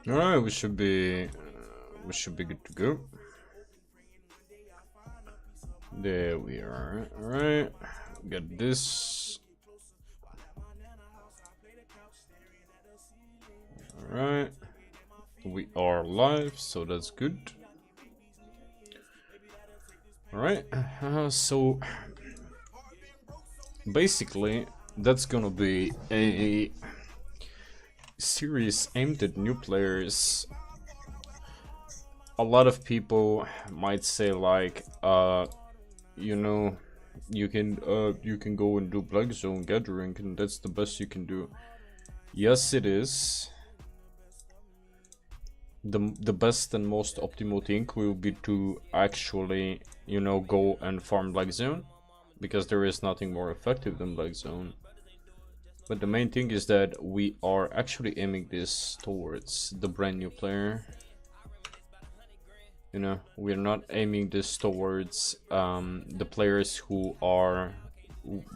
All right, we should be good to go. There we are. All right, got this. All right, we are live, so that's good. All right, so basically that's gonna be a series aimed at new players. A lot of people might say like, you know, you can go and do Black Zone Gathering and that's the best you can do. Yes, it is. The best and most optimal thing will be to actually, you know, go and farm Black Zone, because there is nothing more effective than Black Zone. But the main thing is that we are actually aiming this towards the brand new player. You know, we're not aiming this towards the players who are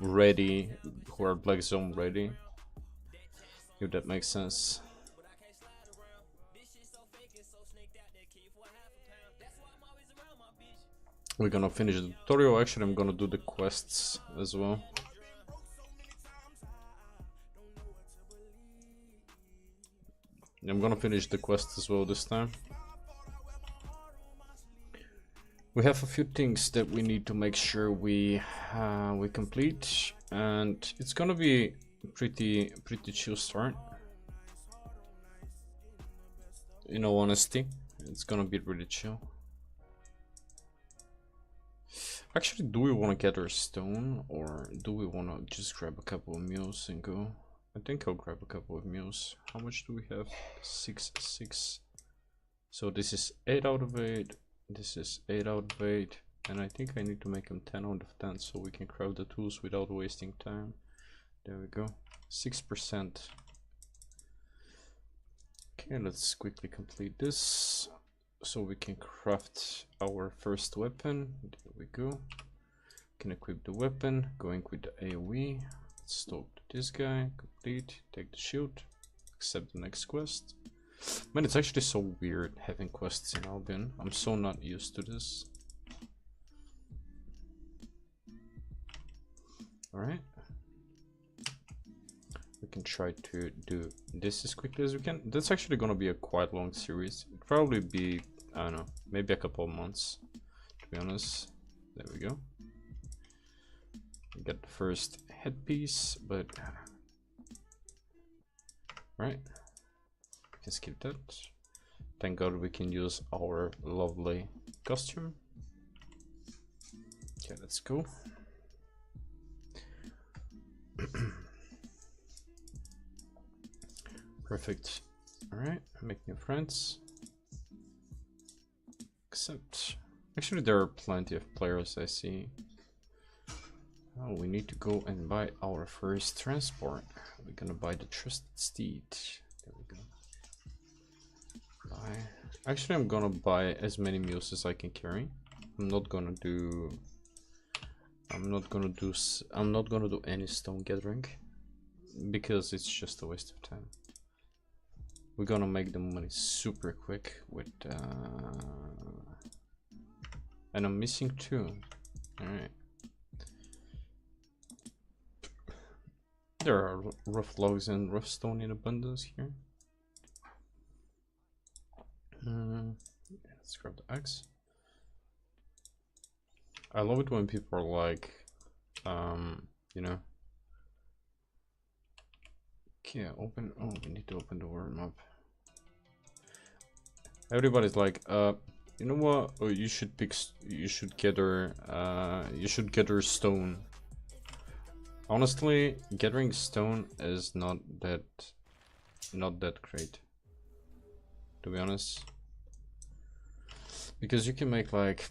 ready, who are Black Zone ready, if that makes sense. We're gonna finish the tutorial. Actually, I'm gonna do the quests as well. I'm gonna finish the quest as well this time. We have a few things that we need to make sure we complete, and it's gonna be pretty chill start. In all honesty, it's gonna be really chill. Actually, do we want to gather stone, or do we want to just grab a couple of mules and go? I think I'll grab a couple of mules. How much do we have? 6. So this is 8 out of 8. This is 8 out of 8. And I think I need to make them 10 out of 10 so we can craft the tools without wasting time. There we go. 6%. Okay, let's quickly complete this so we can craft our first weapon. There we go. Can equip the weapon, going with the AoE. Let's talk to this guy, complete, take the shield, accept the next quest. Man, it's actually so weird having quests in Albion. I'm so not used to this. Alright. We can try to do this as quickly as we can. That's actually gonna be a quite long series. It'll probably be, I don't know, maybe a couple of months, to be honest. There we go. We got the first headpiece, but right, we can skip that. Thank God we can use our lovely costume. Okay, let's go. Perfect. All right, make new friends. Accept. Actually, there are plenty of players I see. Oh, we need to go and buy our first transport. We're gonna buy the trusted steed. There we go. Buy. Actually, I'm gonna buy as many mules as I can carry. I'm not gonna do any stone gathering because it's just a waste of time. We're gonna make the money super quick with and I'm missing 2. All right. There are rough logs and rough stone in abundance here. Let's grab the axe. I love it when people are like, you know. Okay, open. Oh, we need to open the world map. Everybody's like, you know what? Oh, you should pick. You should gather. You should gather stone. Honestly, gathering stone is not that great, to be honest, because you can make like,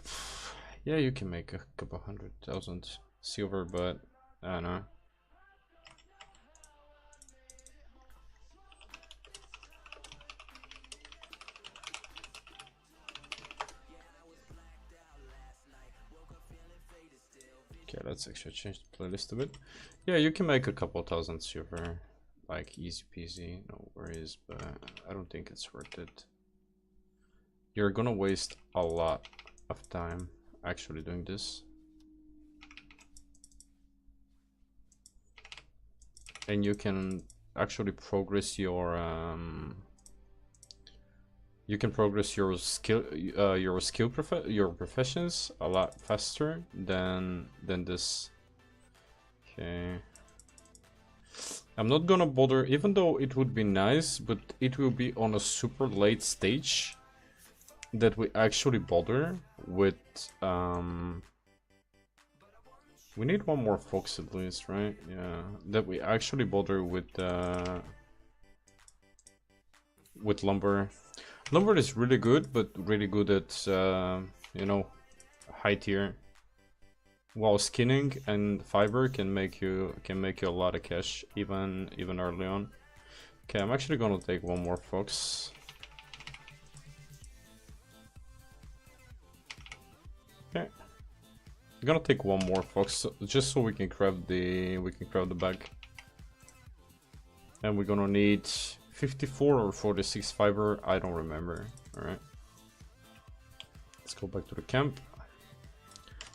yeah, you can make a couple 100,000 silver, but I don't know. Okay, let's actually change the playlist a bit. Yeah, you can make a couple thousand silver, like easy peasy, no worries. raise, but I don't think it's worth it. You're gonna waste a lot of time actually doing this. And you can actually progress your your professions a lot faster than this. Okay. I'm not gonna bother, even though it would be nice, but it will be on a super late stage that we actually bother with we need one more fox at least, right? Yeah, that we actually bother with lumber. Lumber is really good, but really good at you know, high tier. While skinning and fiber can make you a lot of cash even early on. Okay, I'm actually gonna take one more fox. Okay, I'm gonna take one more fox just so we can craft the bag. And we're gonna need 54 or 46 fiber, I don't remember. All right, let's go back to the camp.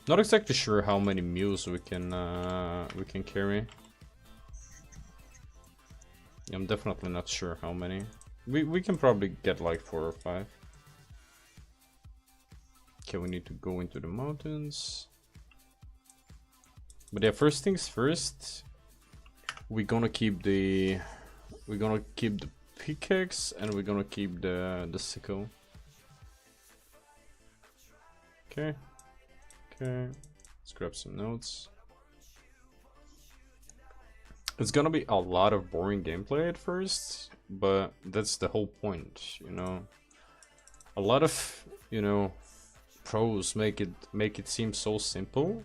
Not exactly sure how many mules we can carry. I'm definitely not sure how many. We can probably get like 4 or 5. Okay, we need to go into the mountains. But yeah, first things first, we're gonna keep the pickaxe and we're gonna keep the sickle. Okay. Okay, let's grab some notes. It's gonna be a lot of boring gameplay at first, but that's the whole point, you know. A lot of, you know, pros make it seem so simple,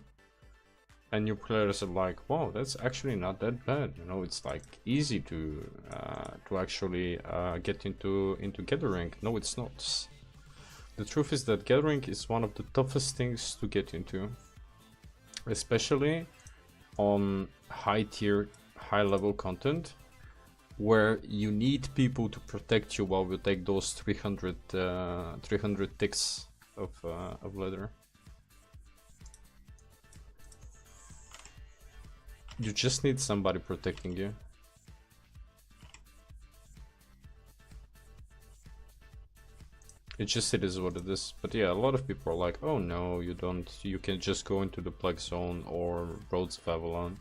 and new players are like, wow, that's actually not that bad, you know. It's like easy to actually get into gathering. No, it's not. The truth is that gathering is one of the toughest things to get into, especially on high tier, high level content, where you need people to protect you while you take those 300 ticks of leather. You just need somebody protecting you. It is what it is. But yeah, a lot of people are like, oh no, you don't, you can just go into the Plague Zone or Roads of Avalon.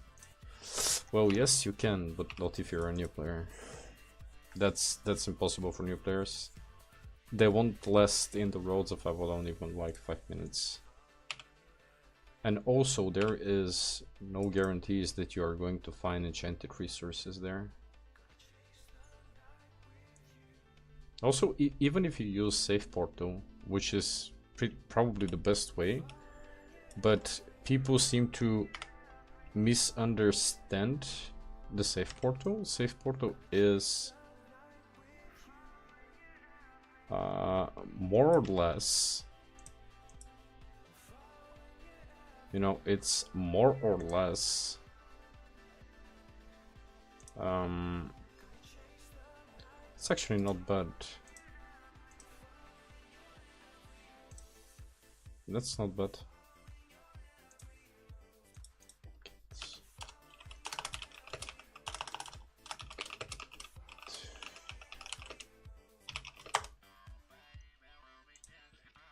Well, yes, you can, but not if you're a new player. That's impossible for new players. They won't last in the Roads of Avalon even like 5 minutes. And also, there is no guarantees that you are going to find enchanted resources there. Also, even if you use Safe Portal, which is probably the best way, but people seem to misunderstand the Safe Portal. Safe Portal is more or less, you know, it's more or less it's actually not bad. That's not bad.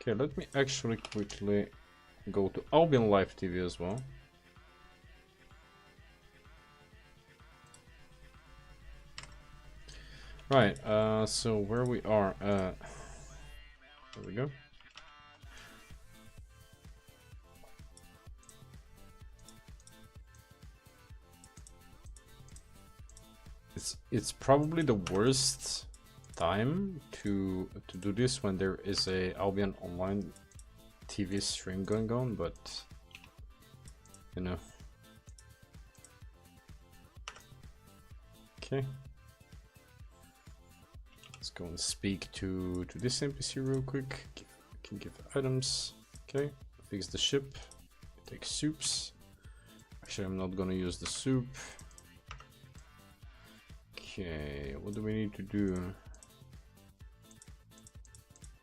Okay, let me actually quickly go to Albion Live TV as well. Right, so where we are, there we go. It's probably the worst time to do this when there is a Albion online TV stream going on, but you know. Okay. Let's go and speak to this NPC real quick. Can give items. Okay, fix the ship. Take soups. Actually, I'm not gonna use the soup. Okay, what do we need to do?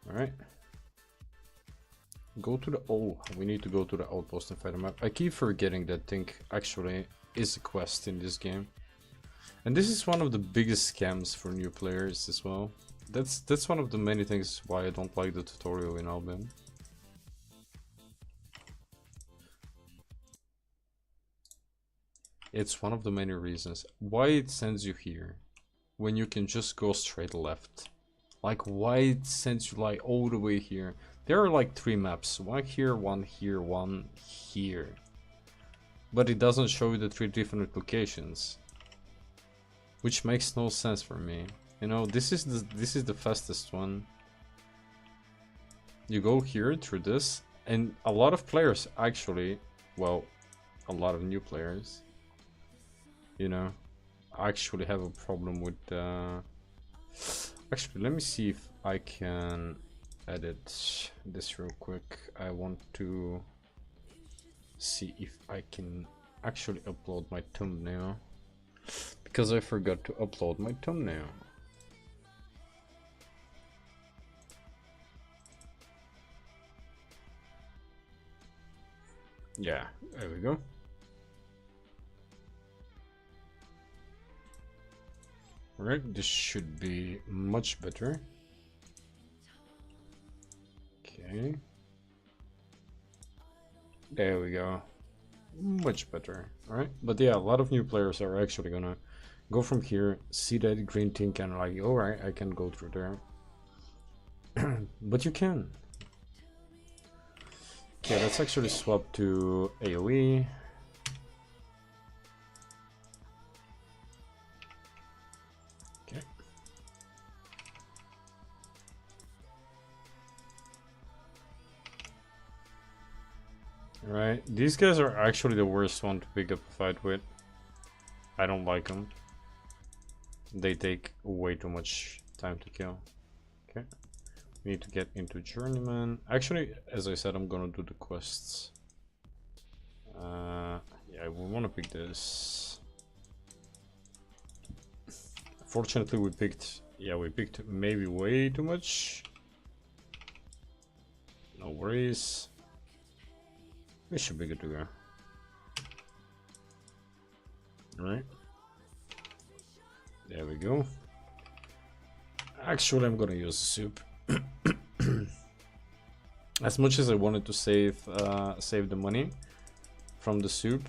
Alright. Go to the... Oh, we need to go to the outpost and fight them up. I keep forgetting that thing actually is a quest in this game. And this is one of the biggest scams for new players as well. That's one of the many things why I don't like the tutorial in Albion. It's one of the many reasons why it sends you here when you can just go straight left. Like, why it sends you like all the way here. There are like 3 maps, one here, one here, one here. But it doesn't show you the 3 different locations, which makes no sense for me. You know, this is the fastest one. You go here through this, and a lot of players actually, well, a lot of new players, you know, actually have a problem with actually, let me see if I can edit this real quick. I want to see if I can actually upload my thumbnail, because I forgot to upload my thumbnail. Yeah, there we go. Alright, this should be much better. Okay. There we go. Much better. Alright, but yeah, a lot of new players are actually gonna go from here, see that green thing, and like, alright, I can go through there. But you can. Okay, let's actually swap to AoE. Okay. Alright, these guys are actually the worst one to pick up a fight with. I don't like them. They take way too much time to kill. Okay. We need to get into Journeyman. Actually, as I said, I'm gonna do the quests. Yeah, we want to pick this. Fortunately, we picked maybe way too much. No worries. We should be good to go. Alright. There we go. Actually, I'm gonna use soup. As much as I wanted to save the money from the soup,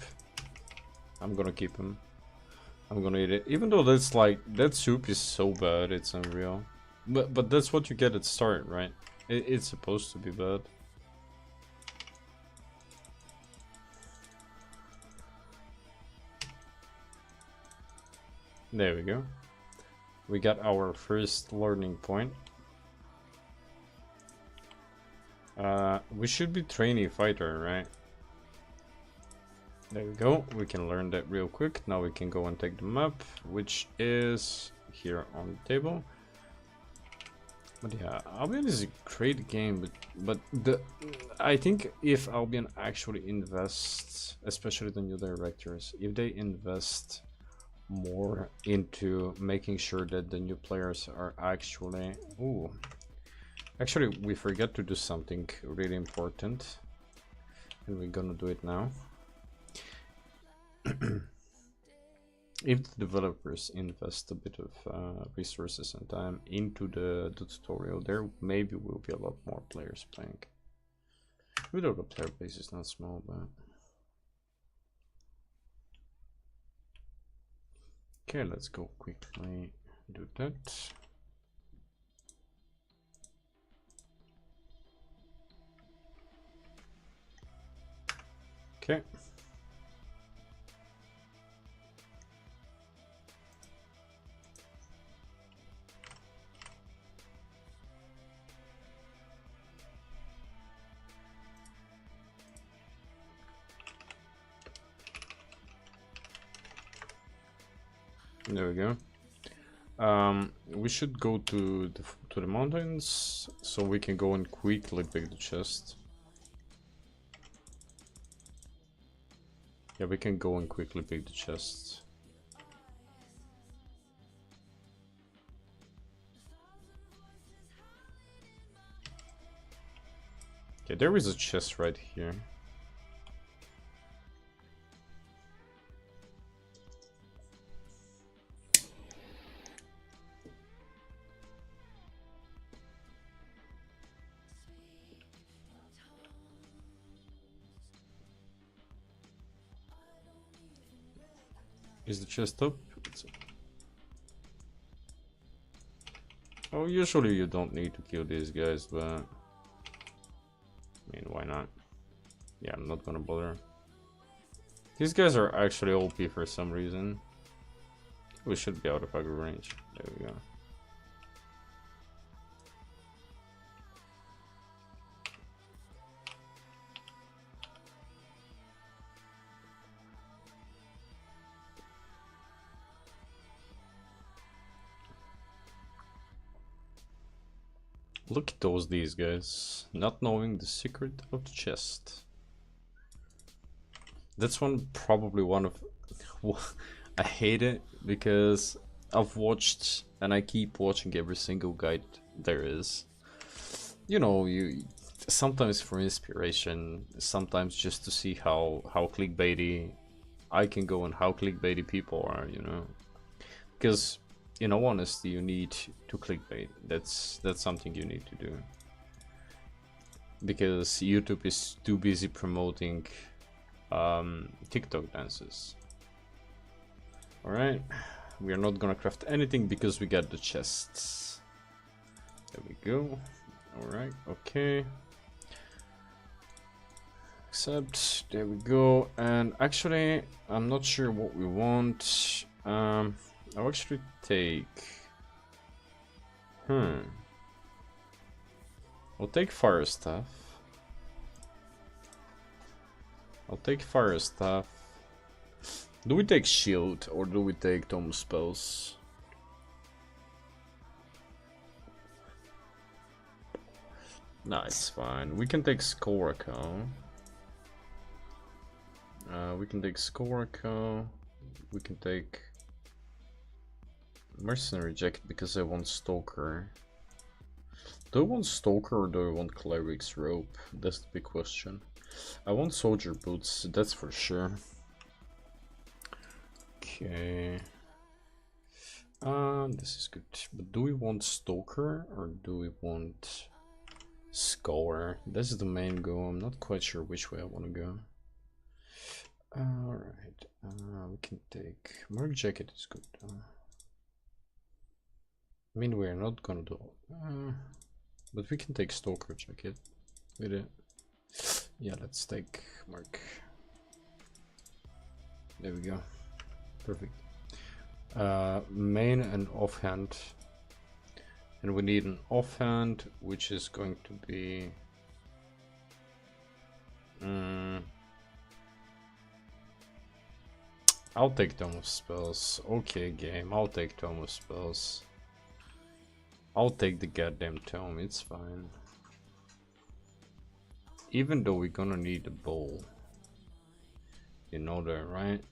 I'm gonna keep him. I'm gonna eat it, even though that's like, that soup is so bad, it's unreal. But that's what you get at start, right? It's supposed to be bad. There we go. We got our first learning point. We should be trainee fighter, right? There we go. We can learn that real quick. Now we can go and take the map, which is here on the table. But yeah, Albion is a great game, but I think if Albion actually invests, especially the new directors, if they invest more into making sure that the new players are actually... Ooh. Actually, we forgot to do something really important, and we're gonna do it now. If the developers invest a bit of resources and time into the tutorial, there maybe will be a lot more players playing. Even though the player base is not small, but... Okay, let's go quickly do that. Okay. There we go. We should go to the mountains so we can go and quickly pick the chest. Yeah, we can go and quickly pick the chest. Okay, there is a chest right here. Is the chest up? Oh, usually you don't need to kill these guys, but I mean, why not? Yeah, I'm not gonna bother. These guys are actually OP for some reason. We should be out of aggro range. There we go. Look at these guys, not knowing the secret of the chest. That's probably one of... I hate it because I've watched and I keep watching every single guide there is. You know, sometimes for inspiration, sometimes just to see how clickbaity I can go and how clickbaity people are, you know. Because in all honesty, you need to clickbait. That's something you need to do. Because YouTube is too busy promoting TikTok dances. Alright, we are not gonna craft anything because we got the chests. There we go. Alright, okay. Except, there we go. And actually, I'm not sure what we want. I'll actually take... I'll take fire stuff. I'll take fire stuff. Do we take shield or do we take tome spells? Nah, it's fine. We can take Skoraco. We can take Skoraco. We can take Mercenary Jacket because I want Stalker. Do I want Stalker or do I want Cleric's Robe? That's the big question. I want Soldier Boots, that's for sure. Okay. This is good. But do we want Stalker or do we want Scholar? That's the main goal. I'm not quite sure which way I want to go. Alright. We can take... Merc Jacket is good. I mean, we're not gonna do... but we can take Stalker Jacket with it. Yeah, let's take Mark. There we go. Perfect. Main and offhand. And we need an offhand, which is going to be... I'll take Tome of Spells. Okay, game. I'll take Tome of Spells. I'll take the goddamn tome, it's fine. Even though we're gonna need a bowl. You know that, right?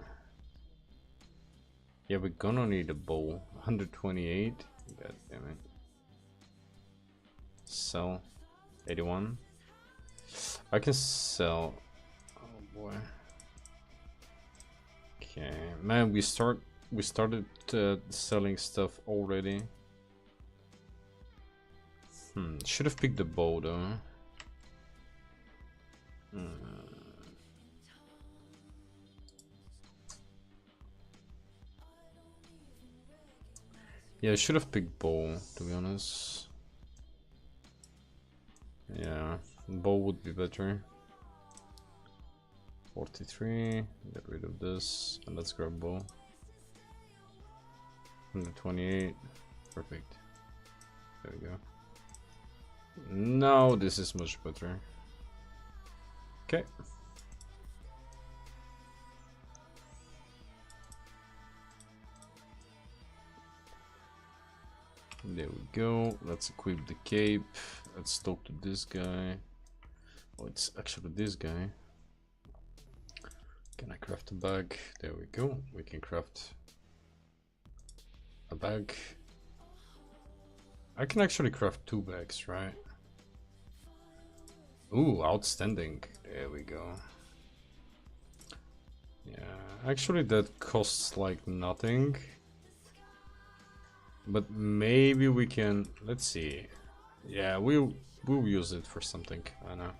Yeah, we're gonna need a bowl. 128. God damn it. Sell. 81. I can sell. Oh boy. Okay, man, we started selling stuff already. Should have picked the bow though. Yeah, I should have picked bow, to be honest. Yeah, bow would be better. 43, get rid of this, and let's grab bow. 128, perfect. There we go. Now this is much better. Okay. There we go. Let's equip the cape. Let's talk to this guy. Oh, it's actually this guy. Can I craft a bag? There we go. We can craft a bag. I can actually craft 2 bags, right? Ooh, outstanding. There we go. Yeah, actually that costs like nothing. But maybe we can, let's see. Yeah, we'll use it for something, I know.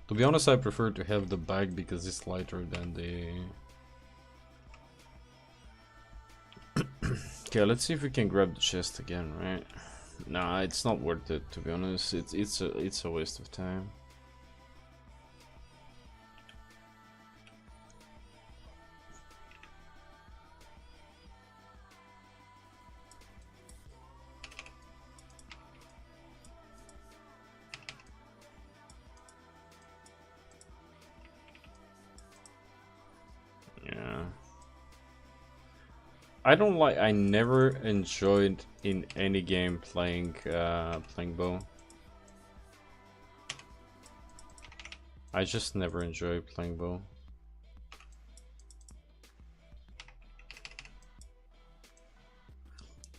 To be honest, I prefer to have the bag because it's lighter than the... Okay, let's see if we can grab the chest again, right? Nah, it's not worth it, to be honest. It's a waste of time. Yeah. I never enjoyed in any game playing bow. I just never enjoyed playing bow.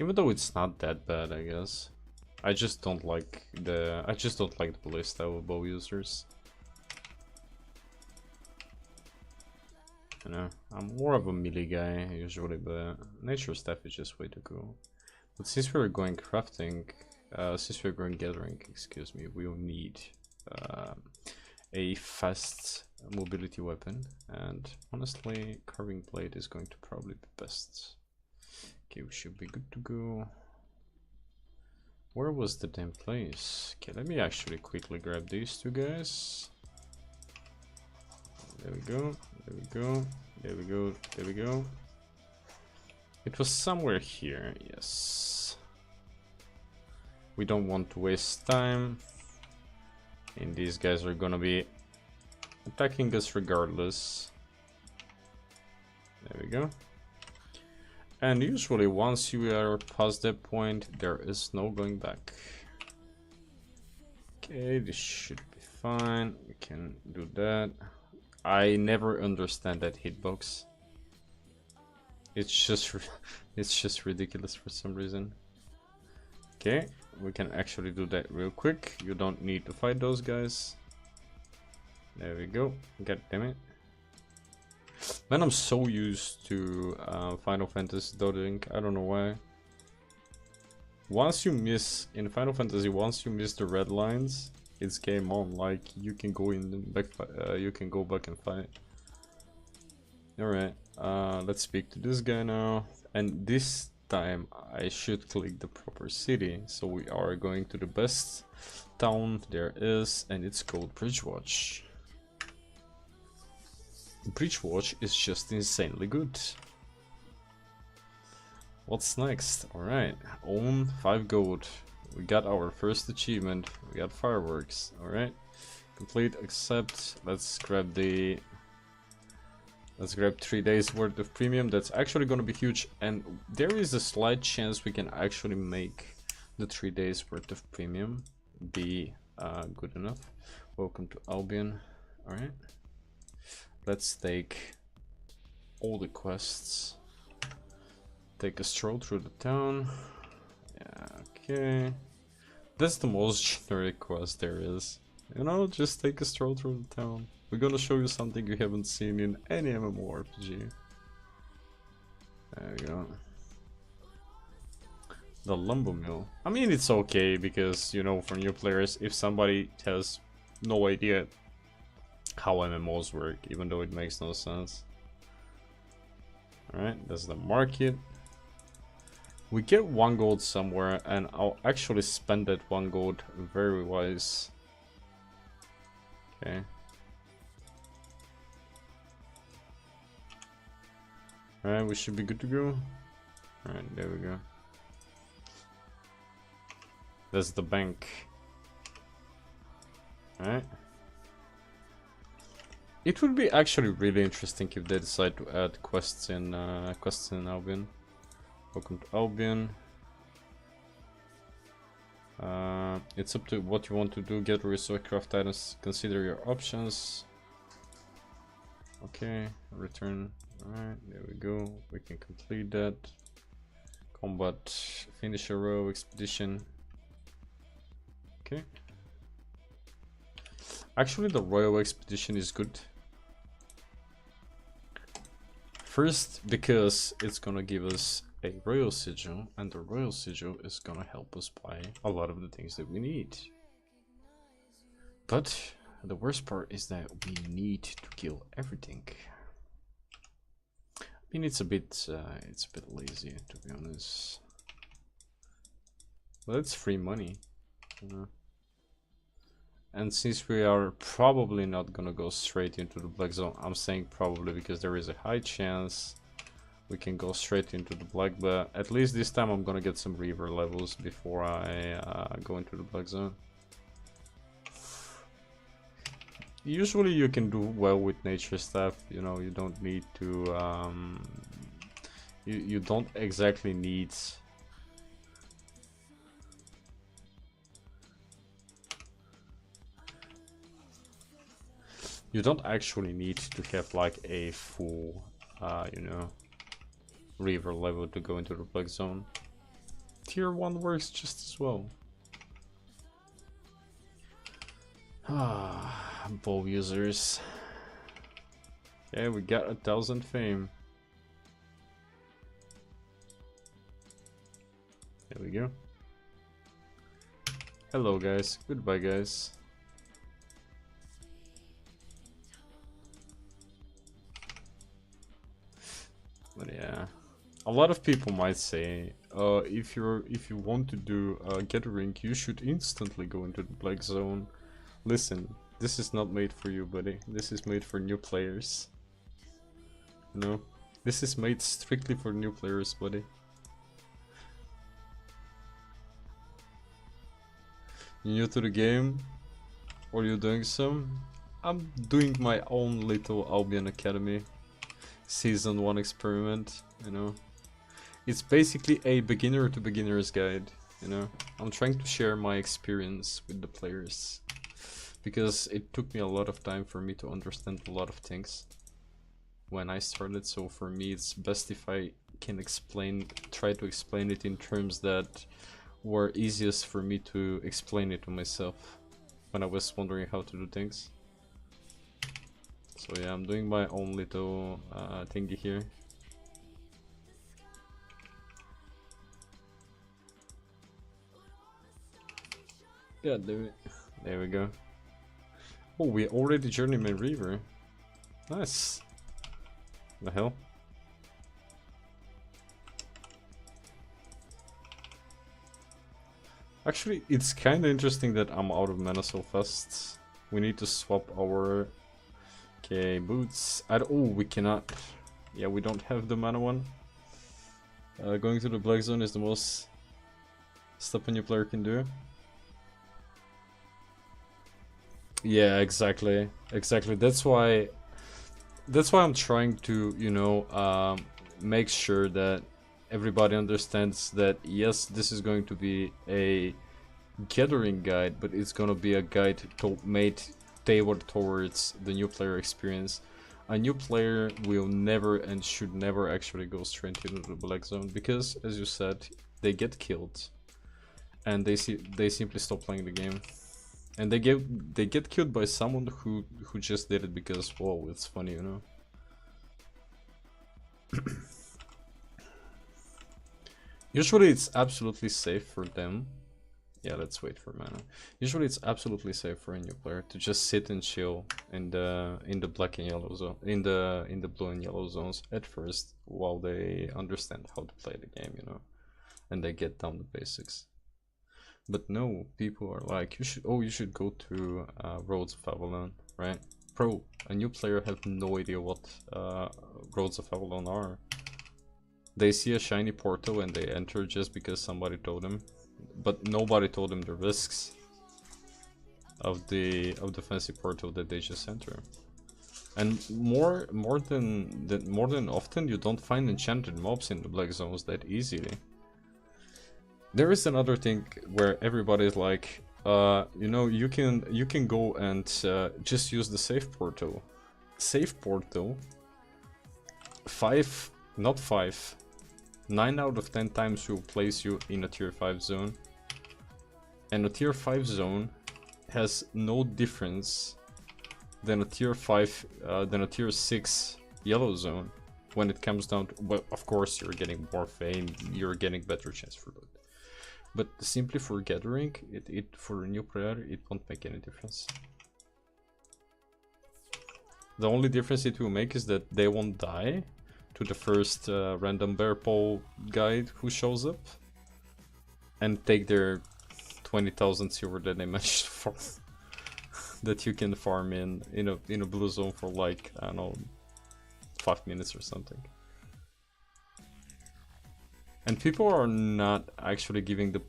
Even though it's not that bad, I guess. I just don't like the playstyle of bow users. You know, I'm more of a melee guy usually, but nature staff is just way too cool. But since we're going crafting, since we're going gathering, excuse me, we'll need a fast mobility weapon, and honestly, carving blade is going to probably be best. Okay, we should be good to go. Where was the damn place? Okay, let me actually quickly grab these two guys. There we go, there we go, there we go, there we go. It was somewhere here, yes. We don't want to waste time. And these guys are gonna be attacking us regardless. There we go. And usually once you are past that point, there is no going back. Okay, this should be fine. We can do that. I never understand that hitbox. It's just ridiculous for some reason. Okay, we can actually do that real quick. You don't need to fight those guys. There we go. God damn it. Man, I'm so used to Final Fantasy dodging. I don't know why. Once you miss in Final Fantasy, once you miss the red lines, it's game on. Like you can go in back, you can go back and fight. All right, let's speak to this guy now. And this time I should click the proper city. So we are going to the best town there is, and it's called Bridgewatch. Bridgewatch is just insanely good. What's next? Alright, own 5 gold. We got our first achievement. We got fireworks. Alright. Complete, accept. Let's grab 3 days worth of premium. That's actually gonna be huge, and there is a slight chance we can actually make the 3 days worth of premium be good enough. Welcome to Albion. Alright. Let's take all the quests. Take a stroll through the town. Yeah, okay. That's the most generic quest there is. You know, just take a stroll through the town. We're gonna show you something you haven't seen in any MMORPG. There we go. The Lumber Mill. I mean, it's okay because, you know, for new players, if somebody has no idea how MMOs work, even though it makes no sense. Alright, that's the market. We get 1 gold somewhere, and I'll actually spend that 1 gold very wise. Okay. Alright, we should be good to go. Alright, there we go. That's the bank. Alright. It would be actually really interesting if they decide to add quests in Albion. Welcome to Albion. It's up to what you want to do. Get resource craft items. Consider your options. Okay, return. Alright, there we go. We can complete that. Combat, finish a row, expedition. Okay. Actually, the royal expedition is good. First, because it's gonna give us a royal sigil, and the royal sigil is gonna help us buy a lot of the things that we need. But the worst part is that we need to kill everything. I mean, it's a bit lazy, to be honest. But it's free money, you know. And since we are probably not gonna go straight into the black zone, I'm saying probably because there is a high chance we can go straight into the black, but at least this time I'm gonna get some Reaver levels before I go into the black zone. Usually you can do well with nature stuff, you know, you don't need to, you don't exactly need... You don't actually need to have like a full, you know, Reaver level to go into the black zone. Tier 1 works just as well. Ah, bow users. Yeah, we got 1000 fame. There we go. Hello guys, goodbye guys. But yeah, a lot of people might say, if you want to do gathering, you should instantly go into the black zone. Listen, this is not made for you, buddy. This is made for new players. No, this is made strictly for new players, buddy. You new to the game? Or you doing some? I'm doing my own little Albion Academy. Season 1 experiment, you know. It's basically a beginner to beginner's guide, you know. I'm trying to share my experience with the players. Because it took me a lot of time for me to understand a lot of things when I started, so for me it's best if I can try to explain it in terms that were easiest for me to explain it to myself when I was wondering how to do things. So yeah, I'm doing my own little thingy here. Yeah, there we go. Oh, we already journeyman Reaver. Nice. The hell? Actually, it's kind of interesting that I'm out of mana so fast. We need to swap our... Okay, boots. Oh, we cannot. Yeah, we don't have the mana one. Going to the black zone is the most stuff a new player can do. Yeah, exactly. Exactly. That's why I'm trying to, you know, make sure that everybody understands that yes, this is going to be a gathering guide, but it's gonna be a guide made tailored towards the new player experience. A new player will never and should never actually go straight into the black zone because, as you said, they get killed and they simply stop playing the game, and they get killed by someone who just did it because, whoa, it's funny, you know. Usually it's absolutely safe for them. Yeah, let's wait for mana. Usually it's absolutely safe for a new player to just sit and chill in the black and yellow zone, in the blue and yellow zones at first, while they understand how to play the game, you know, and they get down the basics. But no, people are like, you should go to Roads of Avalon, right? Bro, a new player have no idea what Roads of Avalon are. They see a shiny portal and they enter just because somebody told them. But nobody told them the risks of the fancy portal that they just enter. And more than often, you don't find enchanted mobs in the black zones that easily. There is another thing where everybody's like, you know, you can go and just use the safe portal. Safe portal. 5, not 5. 9 out of 10 times will place you in a tier 5 zone. And a tier 5 zone has no difference than a tier 5, than a tier 6 yellow zone. When it comes down to, well, of course you're getting more fame, you're getting better chance for loot. But simply for gathering, for a new player, it won't make any difference. The only difference it will make is that they won't die to the first random bear pole guide who shows up and take their 20,000 silver that they managed to farm. That you can farm in a blue zone for like, I don't know, 5 minutes or something. And people are not actually giving the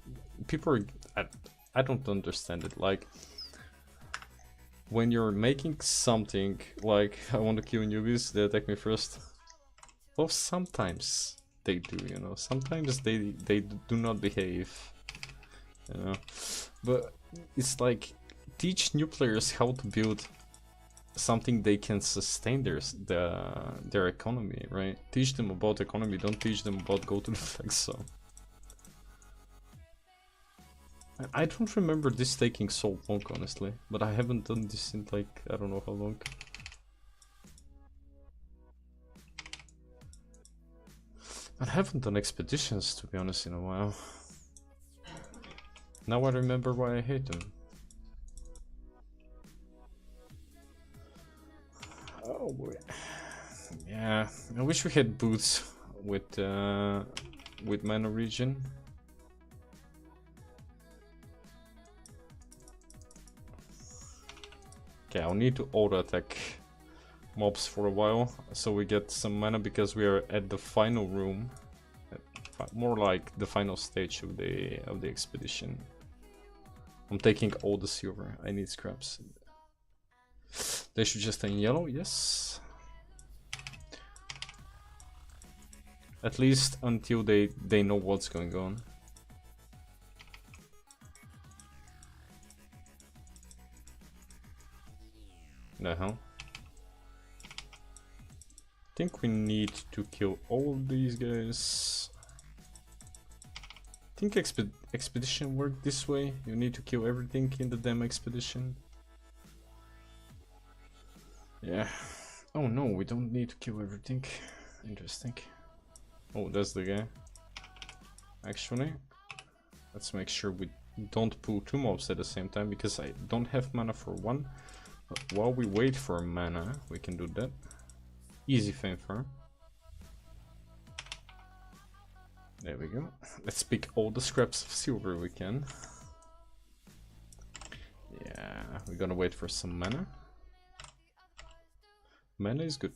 people are, I don't understand it. Like when you're making something like I want to kill newbies, they attack me first. Well, sometimes they do, you know. Sometimes they do not behave, you know. But it's like teach new players how to build something they can sustain their economy, right? Teach them about economy, don't teach them about go to the flex zone. I don't remember this taking so long, honestly, but I haven't done this in like, I don't know how long. I haven't done expeditions, to be honest, in a while. Now I remember why I hate them. Oh boy. Yeah, I wish we had boots with mana regen. Okay, I'll need to auto attack mobs for a while so we get some mana, because we are at the final room, more like the final stage of the expedition. I'm taking all the silver. I need scraps. They should just stay in yellow, yes. At least until they know what's going on. The hell? I think we need to kill all these guys. I think expedition work this way. You need to kill everything in the damn expedition. Yeah. Oh no, we don't need to kill everything. Interesting. Oh, that's the guy. Actually, let's make sure we don't pull 2 mobs at the same time, because I don't have mana for one. But while we wait for mana, we can do that. Easy fame farm. There we go. Let's pick all the scraps of silver we can. Yeah, we're gonna wait for some mana. Mana is good.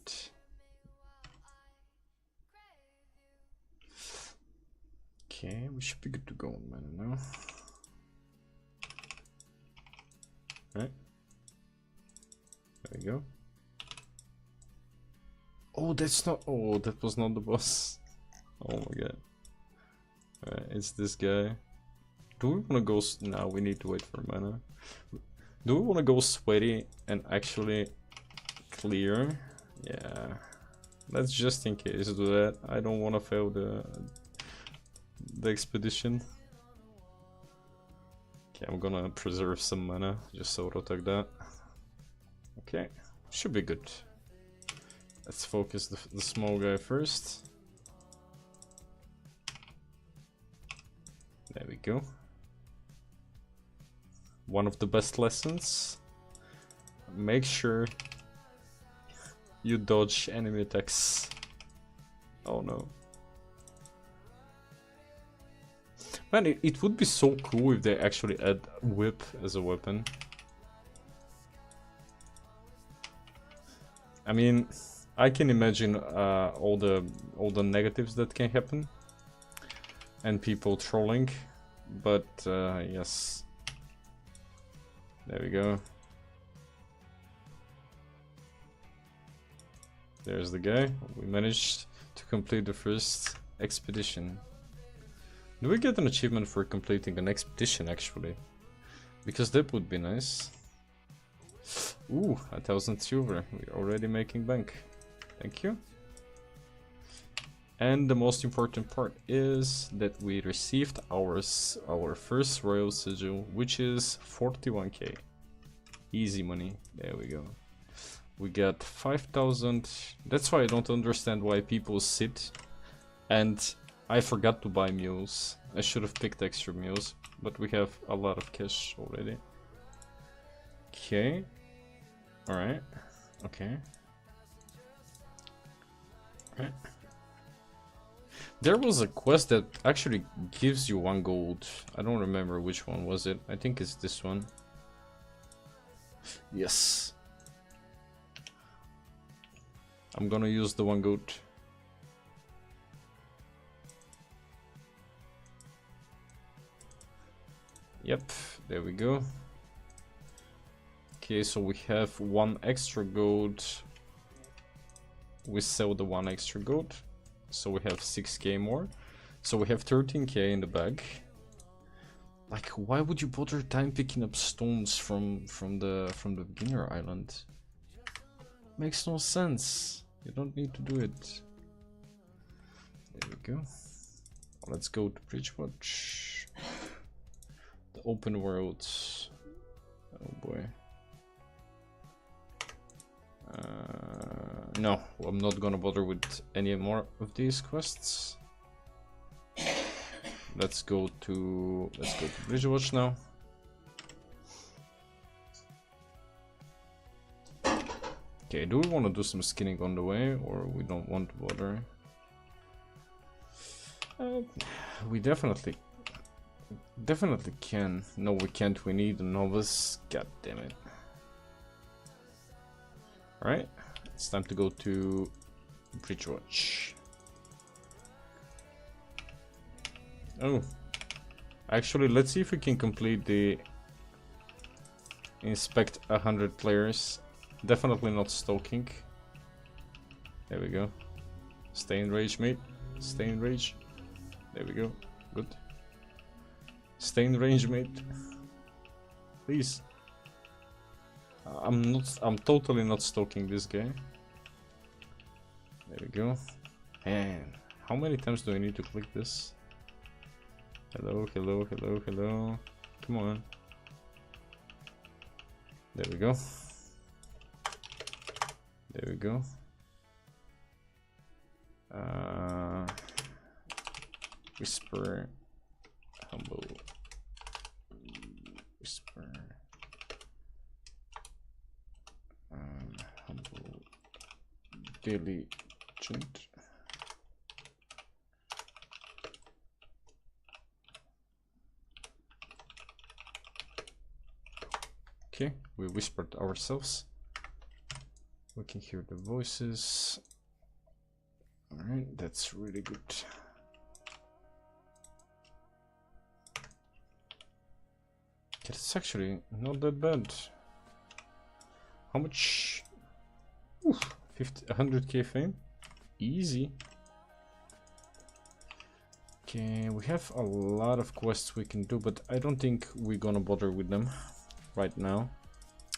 Okay, we should be good to go on mana now. Right. There we go. Oh, that's not. Oh, that was not the boss. Oh my god. Alright, it's this guy. Do we wanna go? No, we need to wait for mana. Do we wanna go sweaty and actually clear? Yeah. Let's just in case do that. I don't wanna fail the expedition. Okay, I'm gonna preserve some mana. Just auto attack that. Okay, should be good. Let's focus the small guy first. There we go. One of the best lessons. Make sure you dodge enemy attacks. Oh no. Man, it would be so cool if they actually add whip as a weapon. I mean, I can imagine all the negatives that can happen and people trolling, but yes. There we go. There's the guy. We managed to complete the first expedition. Do we get an achievement for completing an expedition actually? Because that would be nice. Ooh, 1000 silver. We're already making bank. Thank you. And the most important part is that we received our first royal sigil, which is 41k. Easy money. There we go. We got 5,000. That's why I don't understand why people sit. And I forgot to buy mules. I should have picked extra mules, but we have a lot of cash already. Okay. Alright. Okay. Alright. There was a quest that actually gives you 1 gold. I don't remember which one was it. I think it's this one. Yes. I'm gonna use the 1 gold. Yep, there we go. Okay, so we have 1 extra gold. We sell the 1 extra gold. So we have 6k more. So we have 13k in the bag. Like, why would you bother time picking up stones from the beginner island? Makes no sense. You don't need to do it. There we go. Let's go to Bridgewatch. The open world. Oh boy. No, I'm not gonna bother with any more of these quests. Let's go to Bridgewatch now. Okay, do we want to do some skinning on the way, or we don't want to bother? We definitely can. No, we can't. We need a novice. God damn it. Alright, it's time to go to Bridgewatch. Oh, actually, let's see if we can complete the inspect 100 players. Definitely not stalking. There we go. Stay in rage, mate. Stay in rage. There we go. Good. Stay in range, mate. Please. I'm totally not stalking this guy. There we go. Man, how many times do I need to click this? Hello, hello, hello, hello. Come on. There we go. There we go. Whisper. Humble. Whisper. Humble. Diligent. Okay, we whispered ourselves. We can hear the voices. Alright, that's really good. It's actually not that bad. How much? Oof, 100k fame? Easy. Okay, we have a lot of quests we can do, but I don't think we're gonna bother with them right now,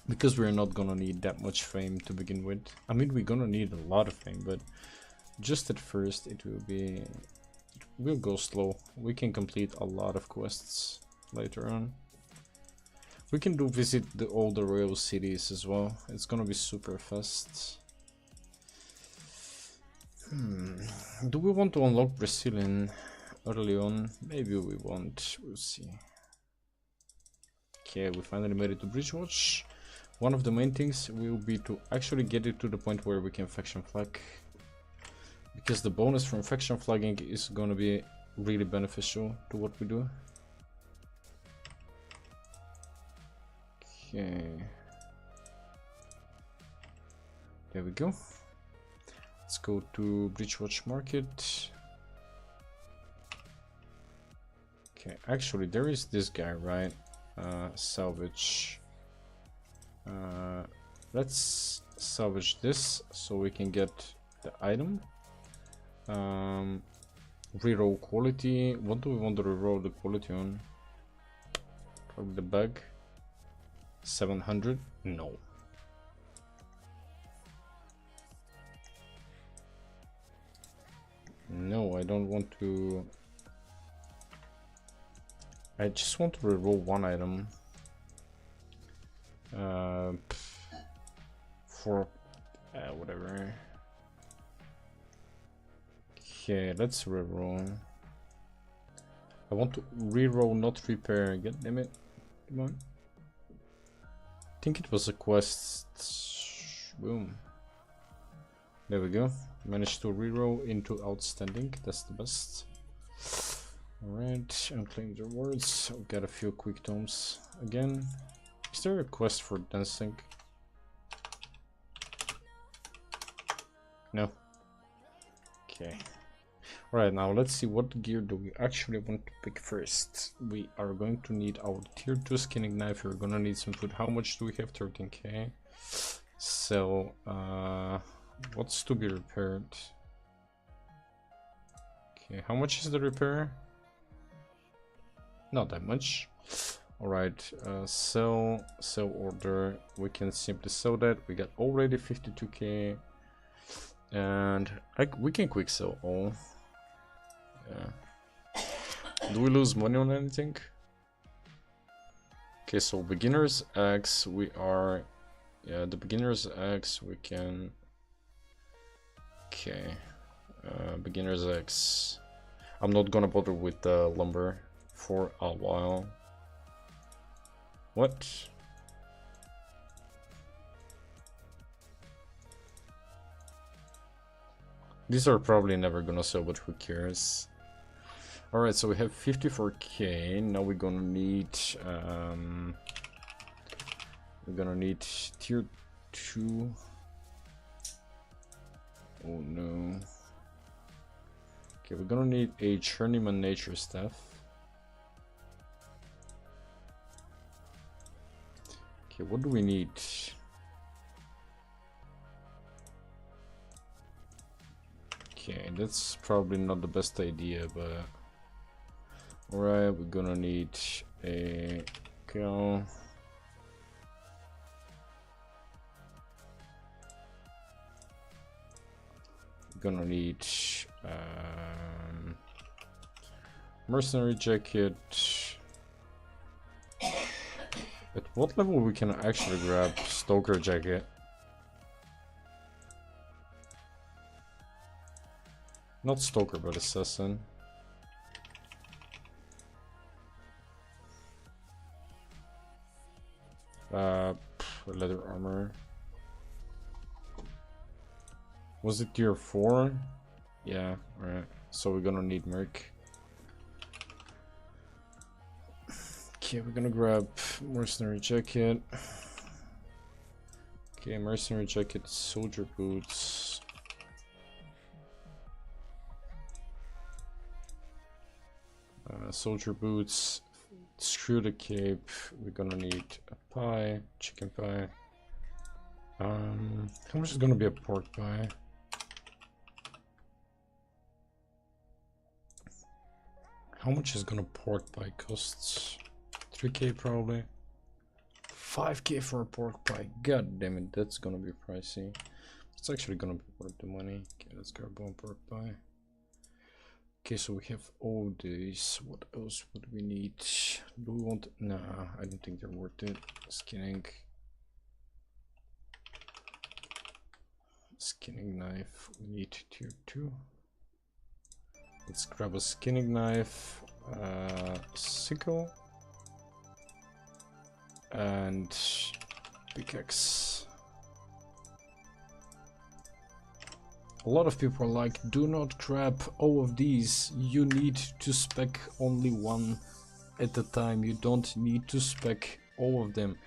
because we're not gonna need that much fame to begin with. I mean, we're gonna need a lot of fame, but just at first it will go slow. We can complete a lot of quests later on. We can visit all the royal cities as well. It's gonna be super fast. Do we want to unlock Brazilian early on? Maybe we won't. We'll see. Okay, we finally made it to Bridgewatch. One of the main things will be to actually get it to the point where we can faction flag, because the bonus from faction flagging is gonna be really beneficial to what we do. Okay, there we go. Let's go to Bridgewatch Market. Okay, actually there is this guy, right? Salvage. Let's salvage this so we can get the item. Reroll quality. What do we want to reroll the quality on? Probably the bag. 700? No. No. I don't want to. I just want to reroll one item. For whatever. Okay, let's reroll. I want to reroll, not repair. God damn it! Come on. I think it was a quest. Boom. There we go. Managed to reroll into outstanding. That's the best. Alright, unclaimed rewards. I've got a few quick tomes again. Is there a quest for dancing? No. Okay. Alright, now let's see what gear do we actually want to pick first. We are going to need our tier 2 skinning knife. We're gonna need some food. How much do we have? 13k. So, what's to be repaired? Okay, how much is the repair? Not that much. Alright, sell order. We can simply sell that. We got already 52k. And we can quick sell all. Yeah. Do we lose money on anything? Okay, so beginner's axe, we are... Yeah, the beginner's axe, we can... Okay. Beginner's axe. I'm not gonna bother with the lumber for a while. What? These are probably never gonna sell, but who cares? Alright, so we have 54k. Now we're gonna need tier 2. Oh no. Okay, we're gonna need a journeyman nature staff. Okay, what do we need? Okay, that's probably not the best idea, but alright, we're gonna need a cow. We're gonna need mercenary jacket. At what level we can actually grab stoker jacket? Not stoker, but assassin. Leather armor. Was it tier 4? Yeah, alright. So we're gonna need merc. Okay, we're gonna grab mercenary jacket. Okay, mercenary jacket, soldier boots. Soldier boots, screw the cape. We're gonna need a pie, chicken pie. How much is gonna be a pork pie? How much is gonna pork pie costs? 3k probably. 5k for a pork pie. God damn it, that's gonna be pricey. It's actually gonna be worth the money. Okay, let's grab one pork pie. Okay, so we have all these. What else would we need? Do we want... Nah, I don't think they're worth it. Skinning. Skinning knife. We need tier 2. Let's grab a skinning knife. Sickle. And pickaxe. A lot of people are like, do not grab all of these, you need to spec only one at a time, you don't need to spec all of them.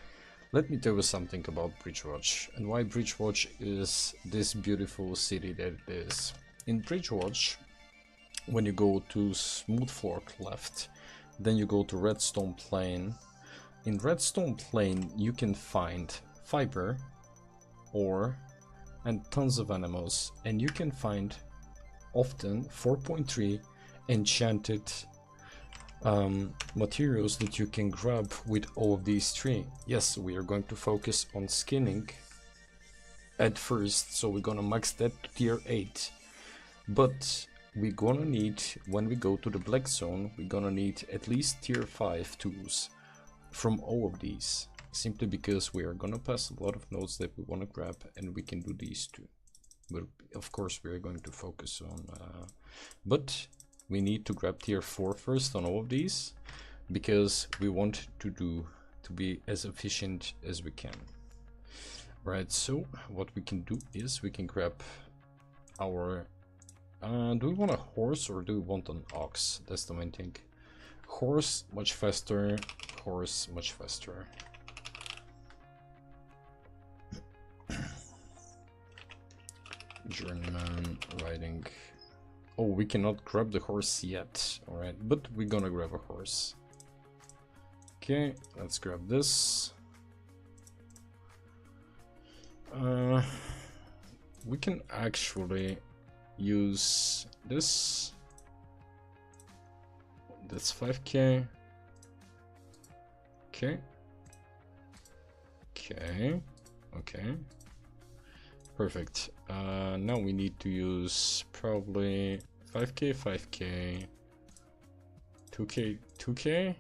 Let me tell you something about Bridgewatch and why Bridgewatch is this beautiful city that it is. In Bridgewatch, when you go to Smooth Floor Cleft, then you go to Redstone Plain. In Redstone Plain you can find fiber, ore, and tons of animals, and you can find often 4.3 enchanted materials that you can grab with all of these three. Yes, we are going to focus on skinning at first, so we're gonna max that to tier 8, but we're gonna need, when we go to the black zone, we're gonna need at least tier 5 tools from all of these, simply because we are gonna pass a lot of nodes that we want to grab, and we can do these too. But of course we are going to focus on but we need to grab tier 4 first on all of these, because we want to be as efficient as we can. Right, so what we can do is we can grab our do we want a horse or do we want an ox? That's the main thing. Horse much faster, horse much faster. Journeyman riding. Oh, we cannot grab the horse yet. Alright, but we're gonna grab a horse. Okay, let's grab this. We can actually use this. That's 5k. Okay. Okay. Okay. Perfect. Now we need to use probably 5k, 5k, 2k, 2k.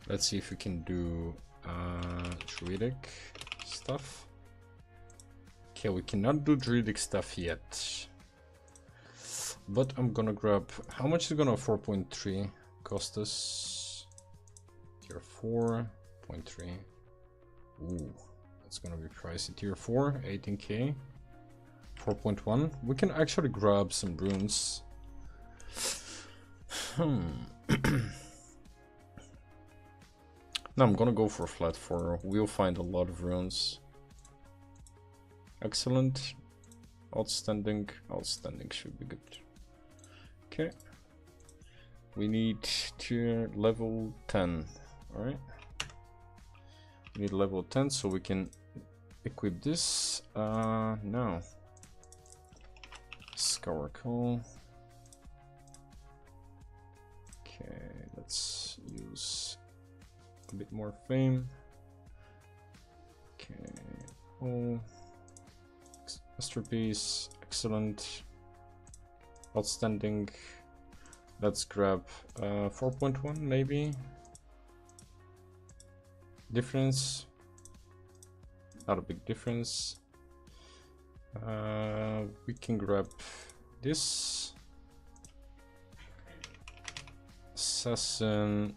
Let's see if we can do druidic stuff. Okay, we cannot do druidic stuff yet. But I'm gonna grab, how much is gonna 4.3 cost us? Tier 4.3. Ooh, that's gonna be pricey. Tier 4, 18k. 4.1. We can actually grab some runes. Now I'm gonna go for flat 4. We'll find a lot of runes. Excellent. Outstanding. Outstanding should be good. Okay. We need tier level 10. Alright. We need level 10 so we can equip this. Now. Scourcle. Okay, let's use a bit more fame. Okay. Oh. Masterpiece. Excellent. Outstanding. Let's grab 4.1 maybe. Difference. Not a big difference. We can grab this. Assassin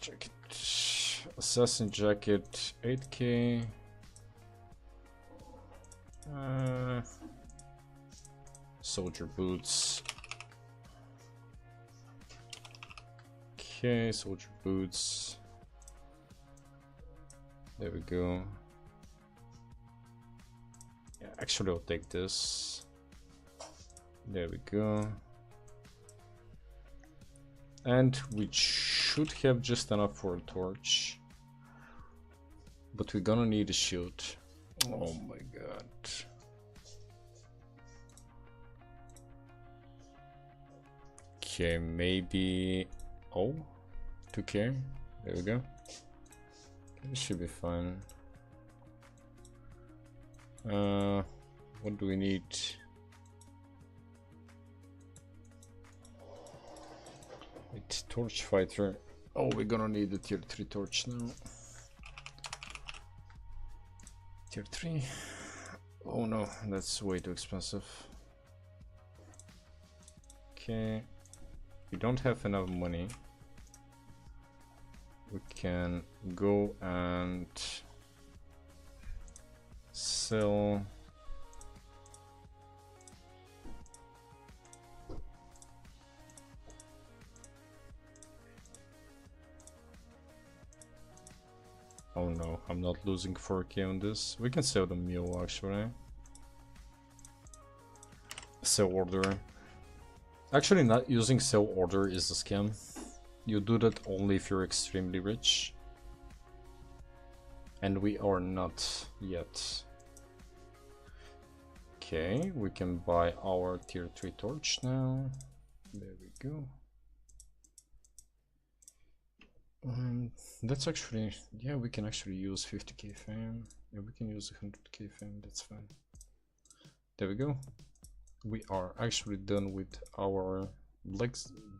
jacket. Assassin jacket 8k. Soldier boots. Okay, soldier boots. There we go. Yeah, actually I'll take this. There we go. And we should have just enough for a torch. But we're gonna need a shield. Oh my god. Okay, maybe... Oh, 2k. There we go. This should be fine. What do we need? It's torch fighter. Oh, we're gonna need a tier 3 torch now. Tier 3. Oh no, that's way too expensive. Okay. We don't have enough money. We can go and sell oh no, I'm not losing 4k on this. We can sell the mule actually. Sell order. Actually, not using sell order is a scam. You do that only if you're extremely rich. And we are not yet. Okay, we can buy our tier 3 torch now. There we go. That's actually, yeah, we can actually use 50k fame. Yeah, we can use 100k fame, that's fine. There we go. We are actually done with our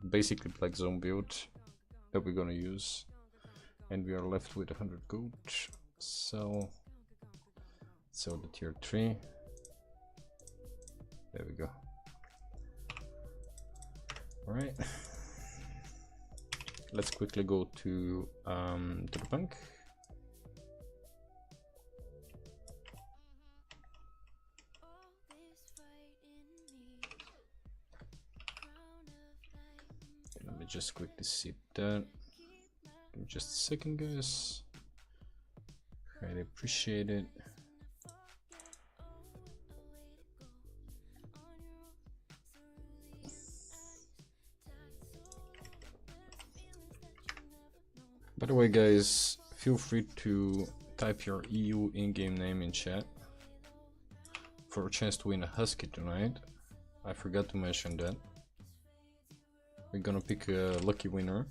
basically black zone build that we're gonna use, and we are left with 100 gold. Sell the tier 3. There we go. All right. Let's quickly go to the bank. Let me just quickly see that. Give me just a second, guys. I'd appreciate it. By the way, guys, feel free to type your EU in-game name in chat for a chance to win a husky tonight. I forgot to mention that. We're gonna pick a lucky winner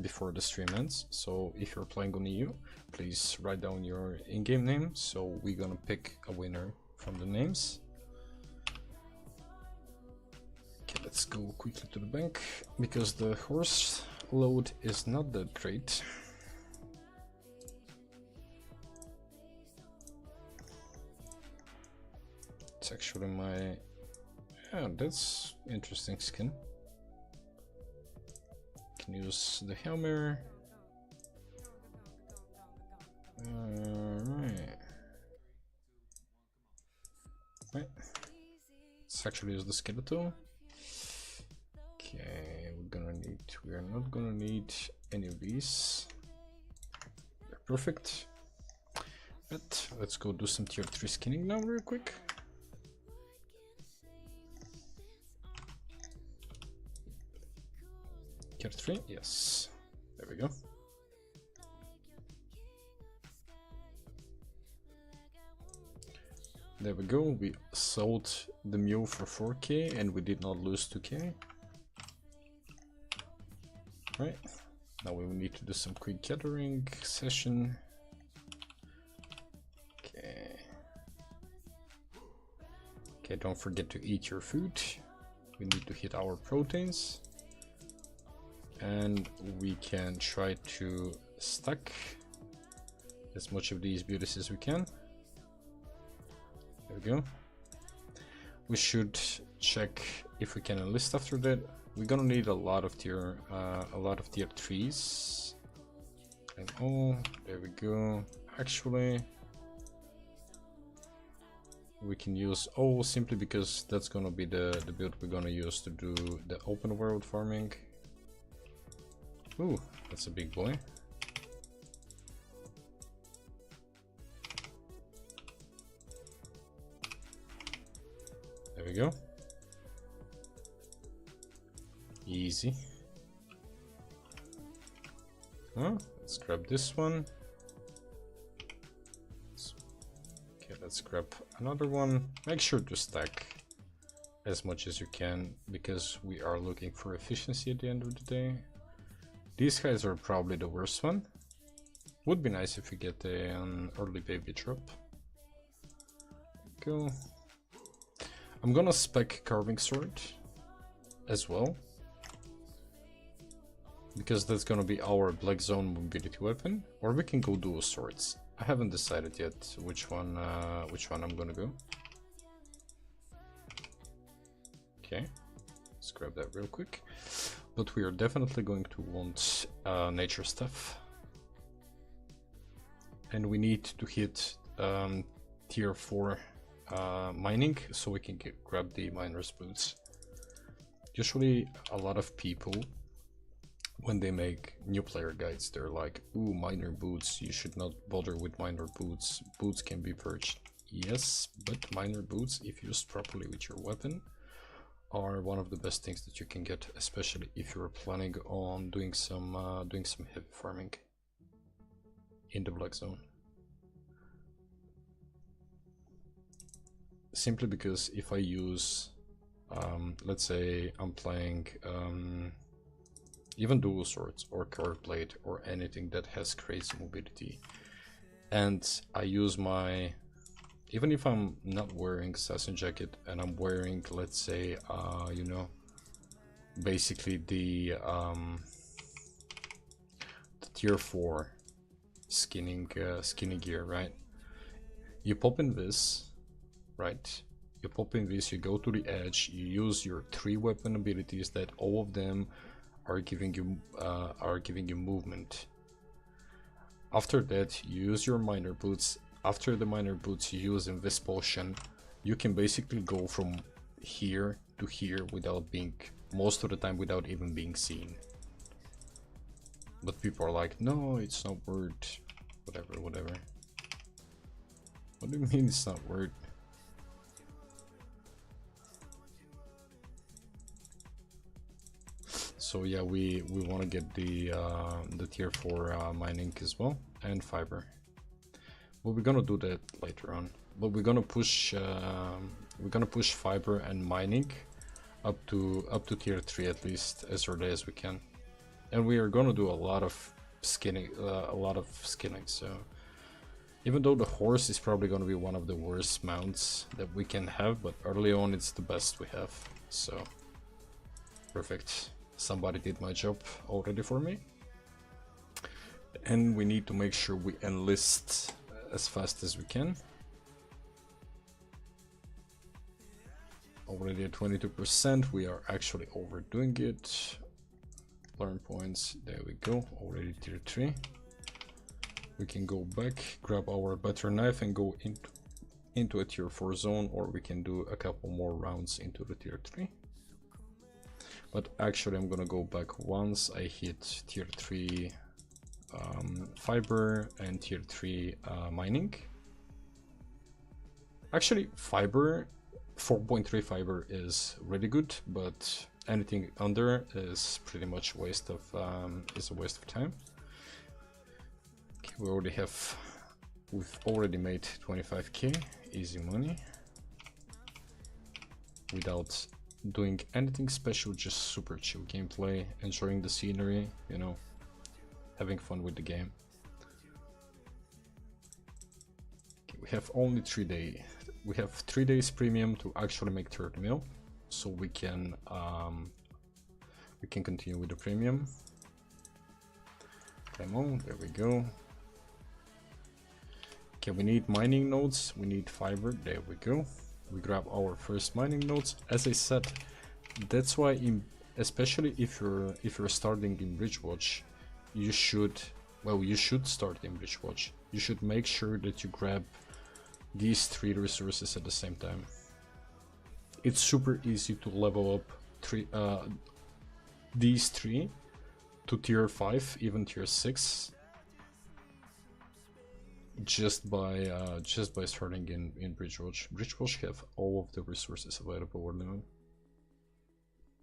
before the stream ends, so if you're playing on EU, please write down your in-game name, so we're gonna pick a winner from the names. Okay, let's go quickly to the bank, because the horse load is not that great. It's actually my... yeah, that's interesting skin. Can use the hammer. Right. Let's actually use the skeleton. Okay, we are not gonna need any of these. They're perfect. But let's go do some tier 3 skinning now real quick. Tier 3, yes. There we go. There we go. We sold the mule for 4k and we did not lose 2k. Right. Now we will need to do some quick gathering session. Okay. Okay, don't forget to eat your food. We need to hit our proteins. And we can try to stack as much of these beauties as we can. There we go. We should check if we can enlist after that. We're gonna need a lot of tier 3s. And oh, there we go. Actually, we can use O simply because that's gonna be the build we're gonna use to do the open world farming. Ooh, that's a big boy. There we go. Easy. Huh? Let's grab this one. Okay, let's grab another one. Make sure to stack as much as you can because we are looking for efficiency at the end of the day. These guys are probably the worst one. Would be nice if we get an early baby drop. Go. I'm gonna spec carving sword as well, because that's gonna be our black zone mobility weapon, or we can go dual swords. I haven't decided yet which one I'm gonna go. Okay, let's grab that real quick. But we are definitely going to want nature stuff, and we need to hit tier 4 mining so we can grab the miner's boots. Usually a lot of people, when they make new player guides, they're like, ooh, miner boots, you should not bother with miner boots, boots can be purged. Yes, but miner boots, if used properly with your weapon, are one of the best things that you can get, especially if you're planning on doing some heavy farming in the black zone. Simply because if I use, let's say I'm playing even dual swords or curved blade or anything that has crazy mobility, and I use my even if I'm not wearing assassin jacket and I'm wearing, let's say, you know, basically the tier 4 skinning gear, right? You pop in this, right? You pop in this, you go to the edge, you use your 3 weapon abilities that all of them are giving you movement. After that, you use your minor boots. After the minor boots, you use Invis potion. You can basically go from here to here without being, most of the time, without even being seen. But people are like, no, it's not worth, whatever. What do you mean it's not worth? So yeah, we want to get the tier 4 mining as well, and fiber. But we're gonna do that later on. But we're gonna push fiber and mining up to tier 3 at least as early as we can. And we are gonna do a lot of skinning, So even though the horse is probably gonna be one of the worst mounts that we can have, but early on it's the best we have. So perfect. Somebody did my job already for me. And we need to make sure we enlist as fast as we can. Already at 22%, we are actually overdoing it. Learn points, there we go, already tier 3. We can go back, grab our better knife and go into a tier 4 zone, or we can do a couple more rounds into the tier 3. But actually I'm gonna go back once I hit tier 3 fiber and tier 3 mining. Actually, fiber, 4.3 fiber is really good, but anything under is pretty much a waste of time. Okay, we've already made 25k, easy money, without doing anything special, just super chill gameplay, enjoying the scenery, you know, having fun with the game. Okay, we have only 3 days. We have 3 days premium to actually make 30 mil, so we can continue with the premium. Come on, there we go. Okay, we need mining nodes, we need fiber, there we go. We grab our first mining nodes. As I said, that's why, especially if you're starting in Bridgewatch, you should start in Bridgewatch. You should make sure that you grab these 3 resources at the same time. It's super easy to level up these 3 to tier 5, even tier 6, just by starting in Bridgewatch. Bridgewatch have all of the resources available right now,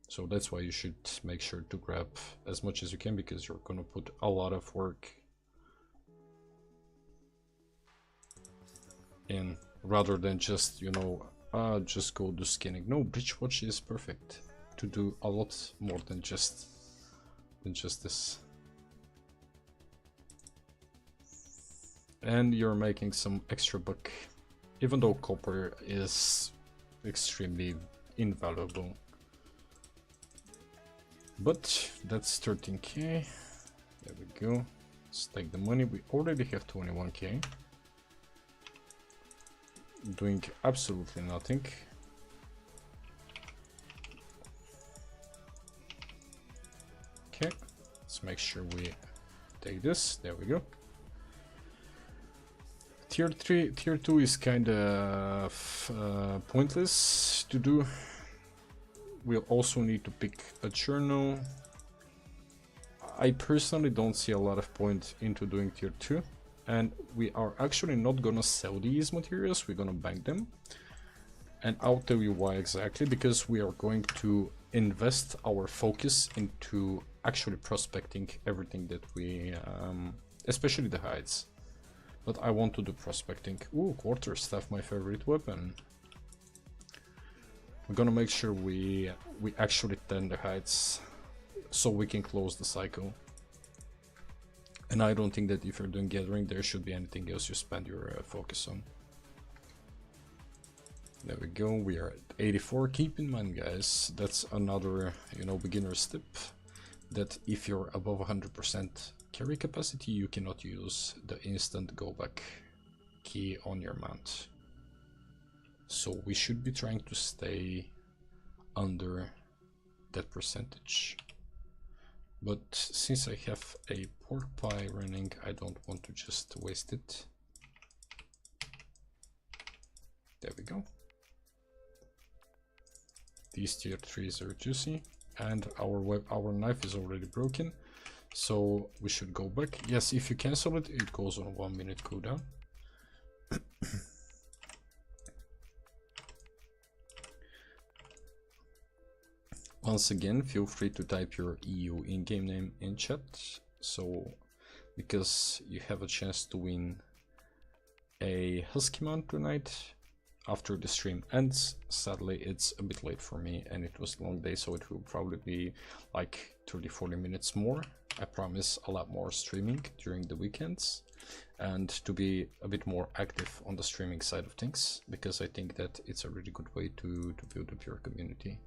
so that's why you should make sure to grab as much as you can, because you're gonna put a lot of work in, rather than just, you know, just go do skinning. No, Bridgewatch is perfect to do a lot more than just this. And you're making some extra buck, even though copper is extremely invaluable. But that's 13k. There we go. Let's take the money. We already have 21k. Doing absolutely nothing. Okay, let's make sure we take this. There we go. Tier 2 is kind of pointless to do. We'll also need to pick a journal. I personally don't see a lot of point into doing tier 2, and we are actually not gonna sell these materials, we're gonna bank them. And I'll tell you why exactly, because we are going to invest our focus into actually prospecting everything that we, especially the hides. But I want to do prospecting. Ooh, quarterstaff, my favorite weapon. We're gonna make sure we actually tend the hides, so we can close the cycle. And I don't think that if you're doing gathering, there should be anything else you spend your focus on. There we go, we are at 84. Keep in mind, guys, that's another, you know, beginner's tip, that if you're above 100% carry capacity, you cannot use the instant go back key on your mount. So we should be trying to stay under that percentage. But since I have a pork pie running, I don't want to just waste it. There we go. These tier 3s are juicy, and our knife is already broken, so we should go back. Yes, if you cancel it, it goes on 1 minute cooldown. Once again, feel free to type your EU in-game name in chat, so because you have a chance to win a husky mount tonight after the stream ends. Sadly, it's a bit late for me and it was a long day, so it will probably be like 30-40 minutes more. I promise a lot more streaming during the weekends and to be a bit more active on the streaming side of things, because I think that it's a really good way to build up your community.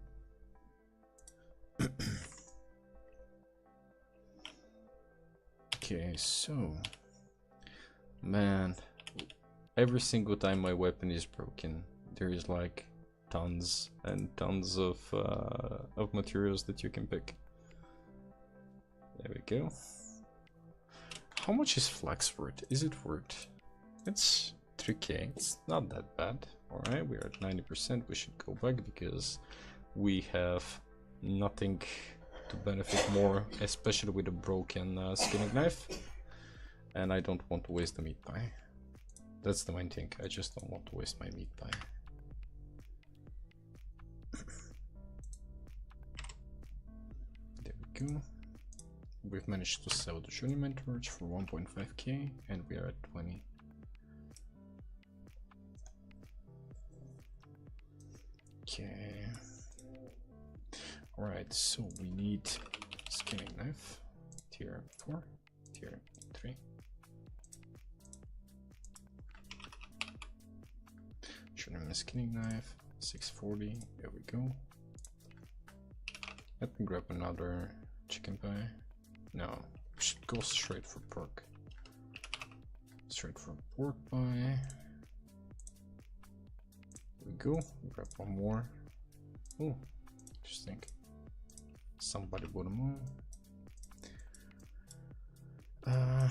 Okay, so man, every single time my weapon is broken, there is like tons and tons of materials that you can pick. There we go. How much is flax worth? Is it worth? It's 3k. It's not that bad. Alright, we are at 90%. We should go back because we have nothing to benefit more, especially with a broken skinning knife. And I don't want to waste the meat pie. That's the main thing. I just don't want to waste my meat pie. There we go. We've managed to sell the journeyman torch for 1.5k and we are at 20. Okay. Alright, so we need skinning knife, tier 4, tier 3. Journeyman skinning knife, 640, there we go. Let me grab another chicken pie. No, we should go straight for pork. Straight for pork pie. There we go, grab one more. Oh, interesting. Somebody bought them all.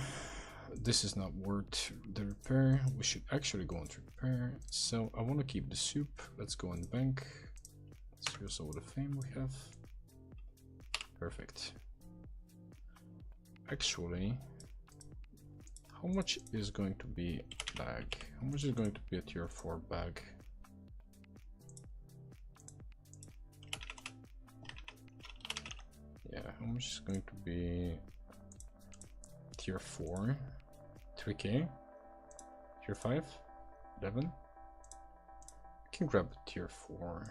This is not worth the repair. We should actually go into repair. So I want to keep the soup. Let's go in bank. Let's use all the fame we have. Perfect. Actually, how much is going to be a bag? How much is going to be a tier 4 bag? Yeah, how much is going to be tier 4? 3k? Tier 5? 11? I can grab a tier 4.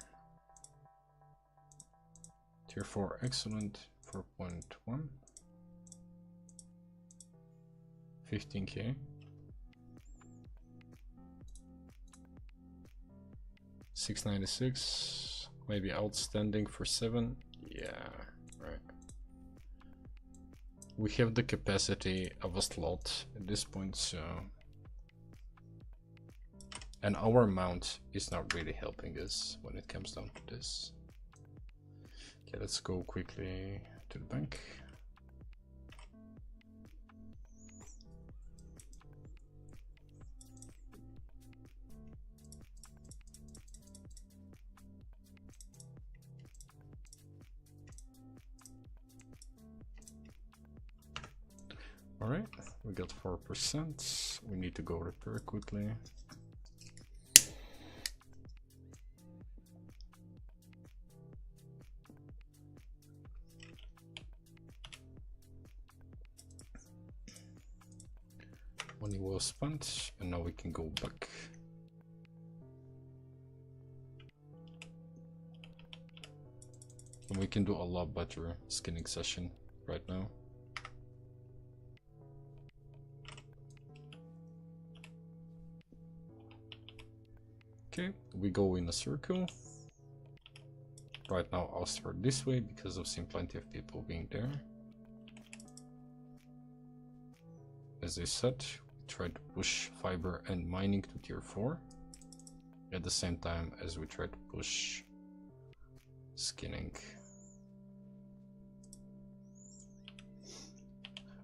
Tier 4, excellent. 4.1. 15k. 696. Maybe outstanding for 7. Yeah, right. We have the capacity of a slot at this point, so. And our mount is not really helping us when it comes down to this. Okay, let's go quickly to the bank. All right, we got 4%. We need to go repair quickly. Money well spent, and now we can go back. And we can do a lot better skinning session right now. Okay, we go in a circle. Right now I'll start this way because I've seen plenty of people being there. As I said, we try to push fiber and mining to tier 4 at the same time as we try to push skinning.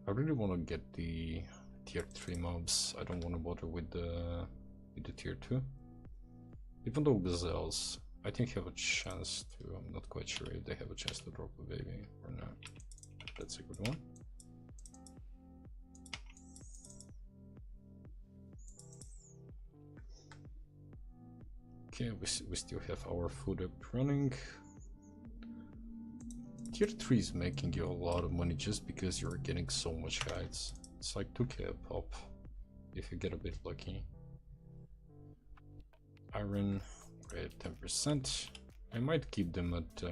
I really want to get the tier 3 mobs. I don't want to bother with the tier 2. Even though gazelles, I think have a chance to. I'm not quite sure if they have a chance to drop a baby or not. That's a good one. Okay, we still have our food up running. Tier 3 is making you a lot of money just because you're getting so much hides. It's like 2k a pop if you get a bit lucky. Iron, we're at 10%. I might keep them at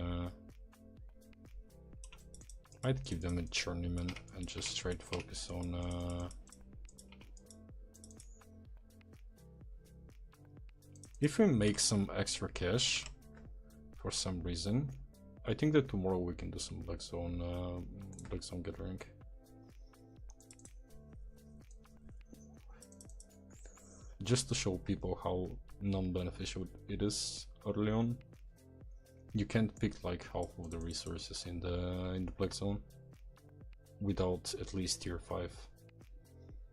journeyman and just try to focus on if we make some extra cash for some reason. I think that tomorrow we can do some black zone gathering. Just to show people how non-beneficial it is early on. You can't pick like half of the resources in the black zone without at least tier 5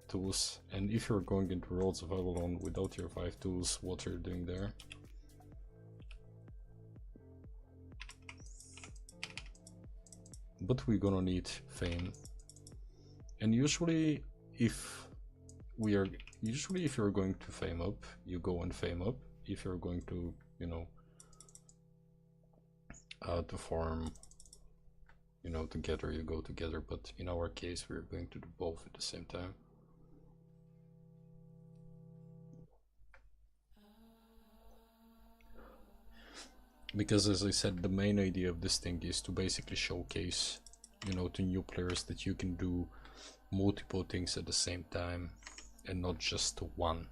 tools. And if you're going into Roads of Avalon without tier 5 tools, what are you doing there? But we're gonna need fame, and usually if you're going to fame up, you go and fame up. If you're going to, you know, to farm, you know, together, you go together. But in our case, we're going to do both at the same time. Because as I said, the main idea of this thing is to basically showcase, you know, to new players that you can do multiple things at the same time and not just one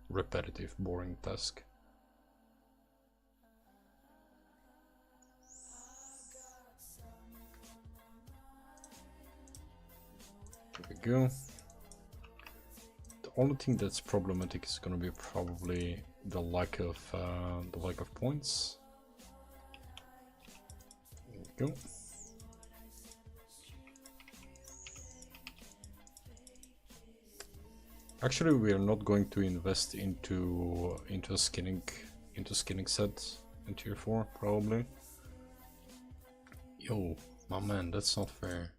repetitive, boring task. There we go. The only thing that's problematic is going to be probably the lack of points. There we go. Actually, we are not going to invest into skinning set in tier 4 probably. Yo, my man, that's not fair.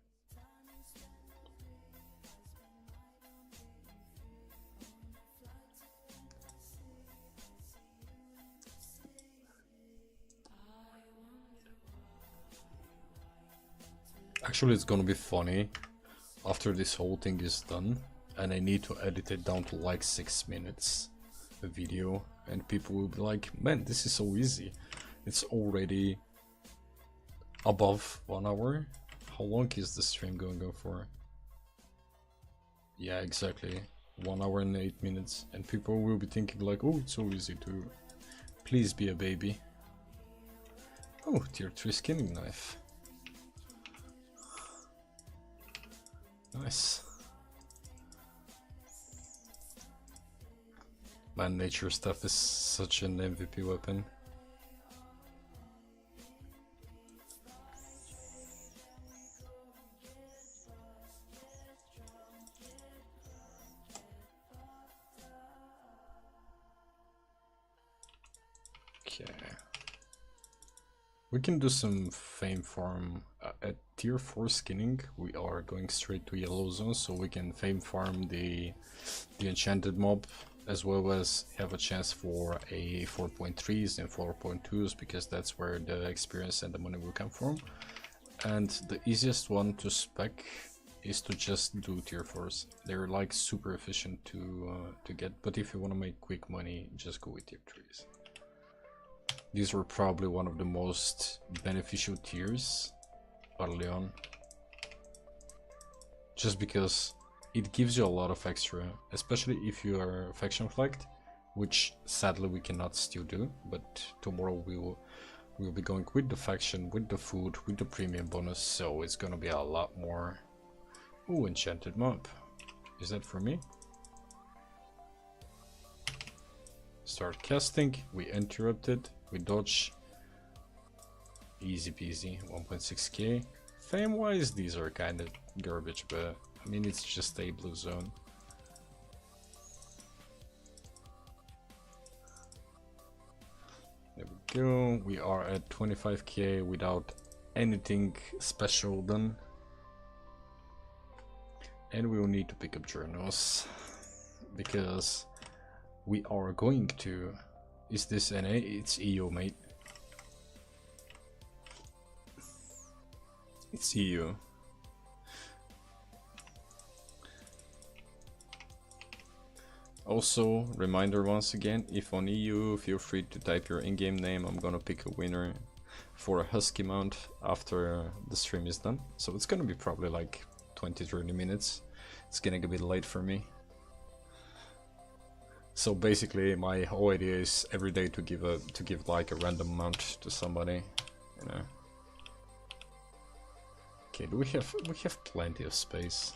Actually, it's gonna be funny after this whole thing is done and I need to edit it down to like 6 minutes a video, and people will be like, man, this is so easy. It's already above 1 hour. How long is the stream going to go for? Yeah, exactly, 1 hour and 8 minutes, and people will be thinking like, oh, it's so easy to please be a baby. Oh, tier 3 skinning knife. Nice. Man, nature stuff is such an MVP weapon. Okay. We can do some fame farm at tier 4 skinning. We are going straight to yellow zone, so we can fame farm the enchanted mob, as well as have a chance for a 4.3s and 4.2s, because that's where the experience and the money will come from. And the easiest one to spec is to just do tier 4s. They're like super efficient to get, but if you want to make quick money, just go with tier 3s. These were probably one of the most beneficial tiers early on, just because it gives you a lot of extra, especially if you are faction flagged. which sadly we cannot still do, but tomorrow we'll be going with the faction, with the food, with the premium bonus, so it's gonna be a lot more. Ooh, enchanted mob. Is that for me? Start casting, we interrupted, we dodge. Easy peasy, 1.6k. Fame wise, these are kind of garbage, but I mean, it's just a blue zone. There we go, we are at 25k without anything special done. And we will need to pick up journals, because we are going to... Is this NA? It's EU, mate. It's EU. Also, reminder once again, if on EU, feel free to type your in-game name. I'm gonna pick a winner for a husky mount after the stream is done. So it's gonna be probably like 20-30 minutes. It's gonna get a bit late for me. So basically my whole idea is every day to give like a random mount to somebody, you know. Okay, we have plenty of space.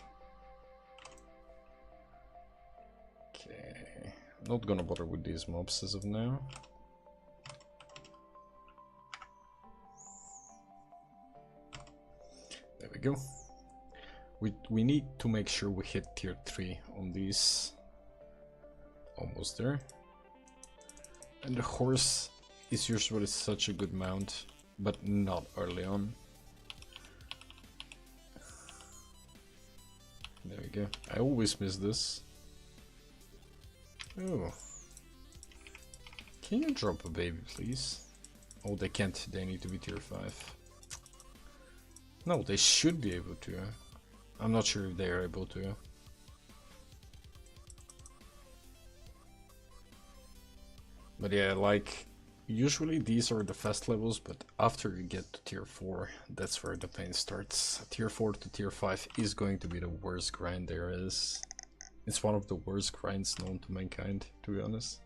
Okay, not gonna bother with these mobs as of now. There we go. We need to make sure we hit tier 3 on these. Almost there. And the horse is usually such a good mount, but not early on. There we go. I always miss this. Oh. Can you drop a baby, please? Oh, they can't. They need to be tier 5. No, they should be able to. I'm not sure if they are able to. But yeah, like, usually these are the fast levels, but after you get to tier 4, that's where the pain starts. Tier 4 to tier 5 is going to be the worst grind there is. It's one of the worst grinds known to mankind, to be honest.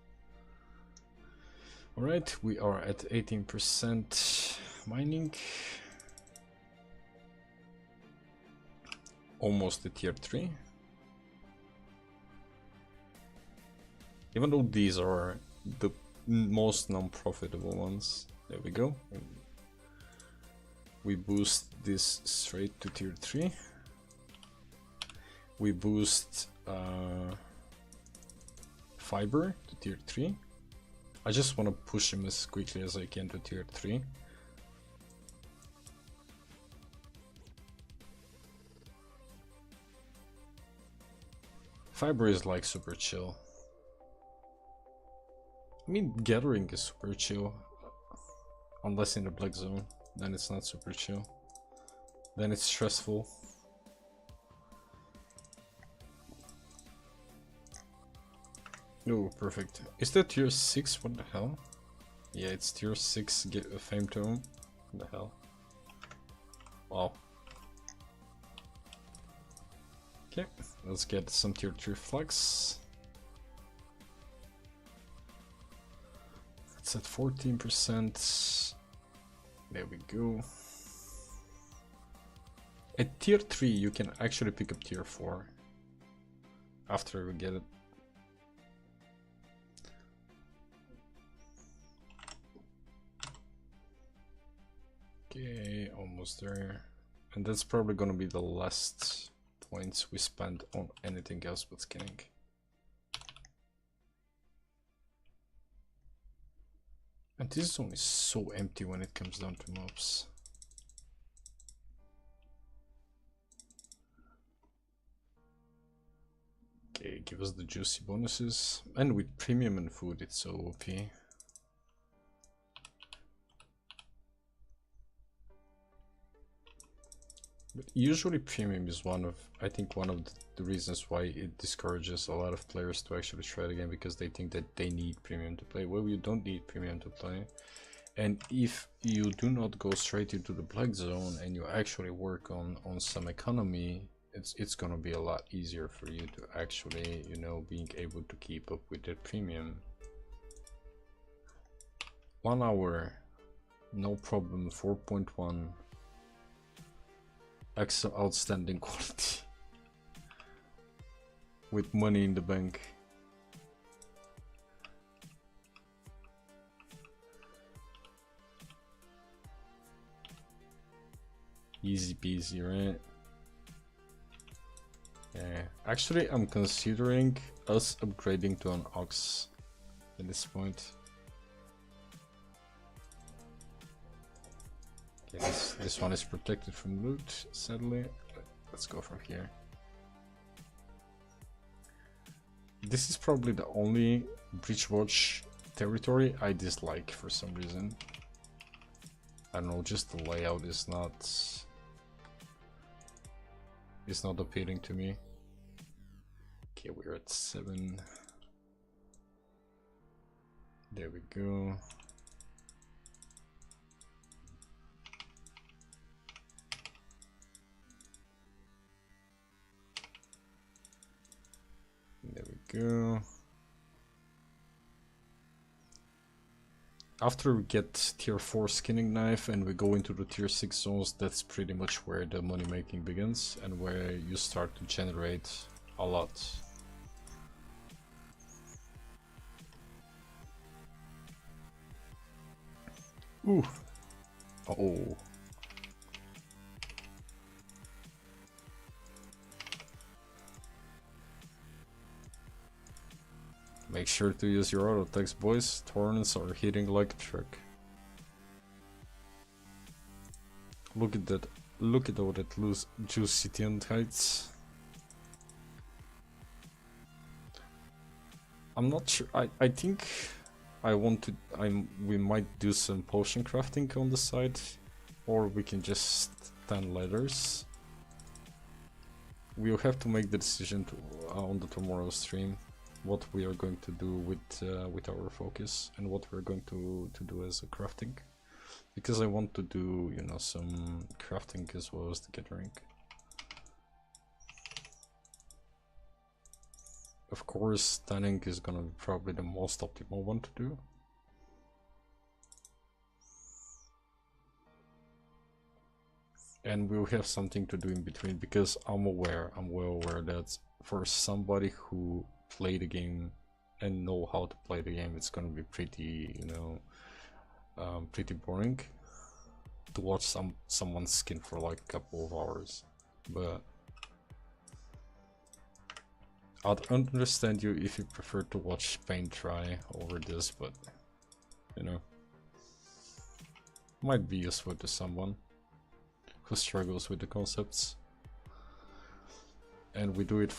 Alright, we are at 18% mining. Almost at tier 3. Even though these are the most non-profitable ones. There we go. We boost this straight to tier 3. We boost fiber to tier 3. I just want to push him as quickly as I can to tier 3. Fiber is like super chill. I mean, gathering is super chill, unless in the black zone, then it's not super chill. Then it's stressful. Oh, perfect. Is that tier 6? What the hell? Yeah, it's tier 6 fame tome. What the hell? Wow. Okay, let's get some tier 3 flags. It's at 14%. There we go. At tier 3 you can actually pick up tier 4 after we get it. Okay, almost there. And that's probably gonna be the last points we spend on anything else but skinning. And this is only so empty when it comes down to mobs. Okay, give us the juicy bonuses. And with premium and food, it's so OP. But usually premium is I think one of the reasons why it discourages a lot of players to actually try the game, because they think that they need premium to play. Well, you don't need premium to play. And if you do not go straight into the black zone and you actually work on some economy, it's gonna be a lot easier for you to actually, you know, being able to keep up with that premium. 1 hour. No problem. 4.1. Outstanding quality. With money in the bank. Easy peasy, right? Yeah. Actually, I'm considering us upgrading to an ox at this point. Okay, this one is protected from loot, sadly. Let's go from here. This is probably the only Breachwatch territory I dislike for some reason. I don't know, just the layout is not appealing to me. Okay, we're at 7. There we go. There we go. After we get tier 4 skinning knife and we go into the tier 6 zones, that's pretty much where the money making begins and where you start to generate a lot. Ooh. Oh. Make sure to use your auto attacks, boys. Torrents are hitting like a truck. Look at that. Look at all that loose juicy and heights. I'm not sure. I think we might do some potion crafting on the side, or we can just stand ladders. We'll have to make the decision on the tomorrow stream what we are going to do with our focus and what we're going to do as a crafting, because I want to do, you know, some crafting as well as the gathering. Of course, stunning is gonna be probably the most optimal one to do. And we'll have something to do in between, because I'm well aware that for somebody who play the game and know how to play the game, it's gonna be pretty, you know, pretty boring to watch someone's skin for like a couple of hours. But I'd understand you if you prefer to watch paint dry over this, but you know, might be useful to someone who struggles with the concepts. And we do it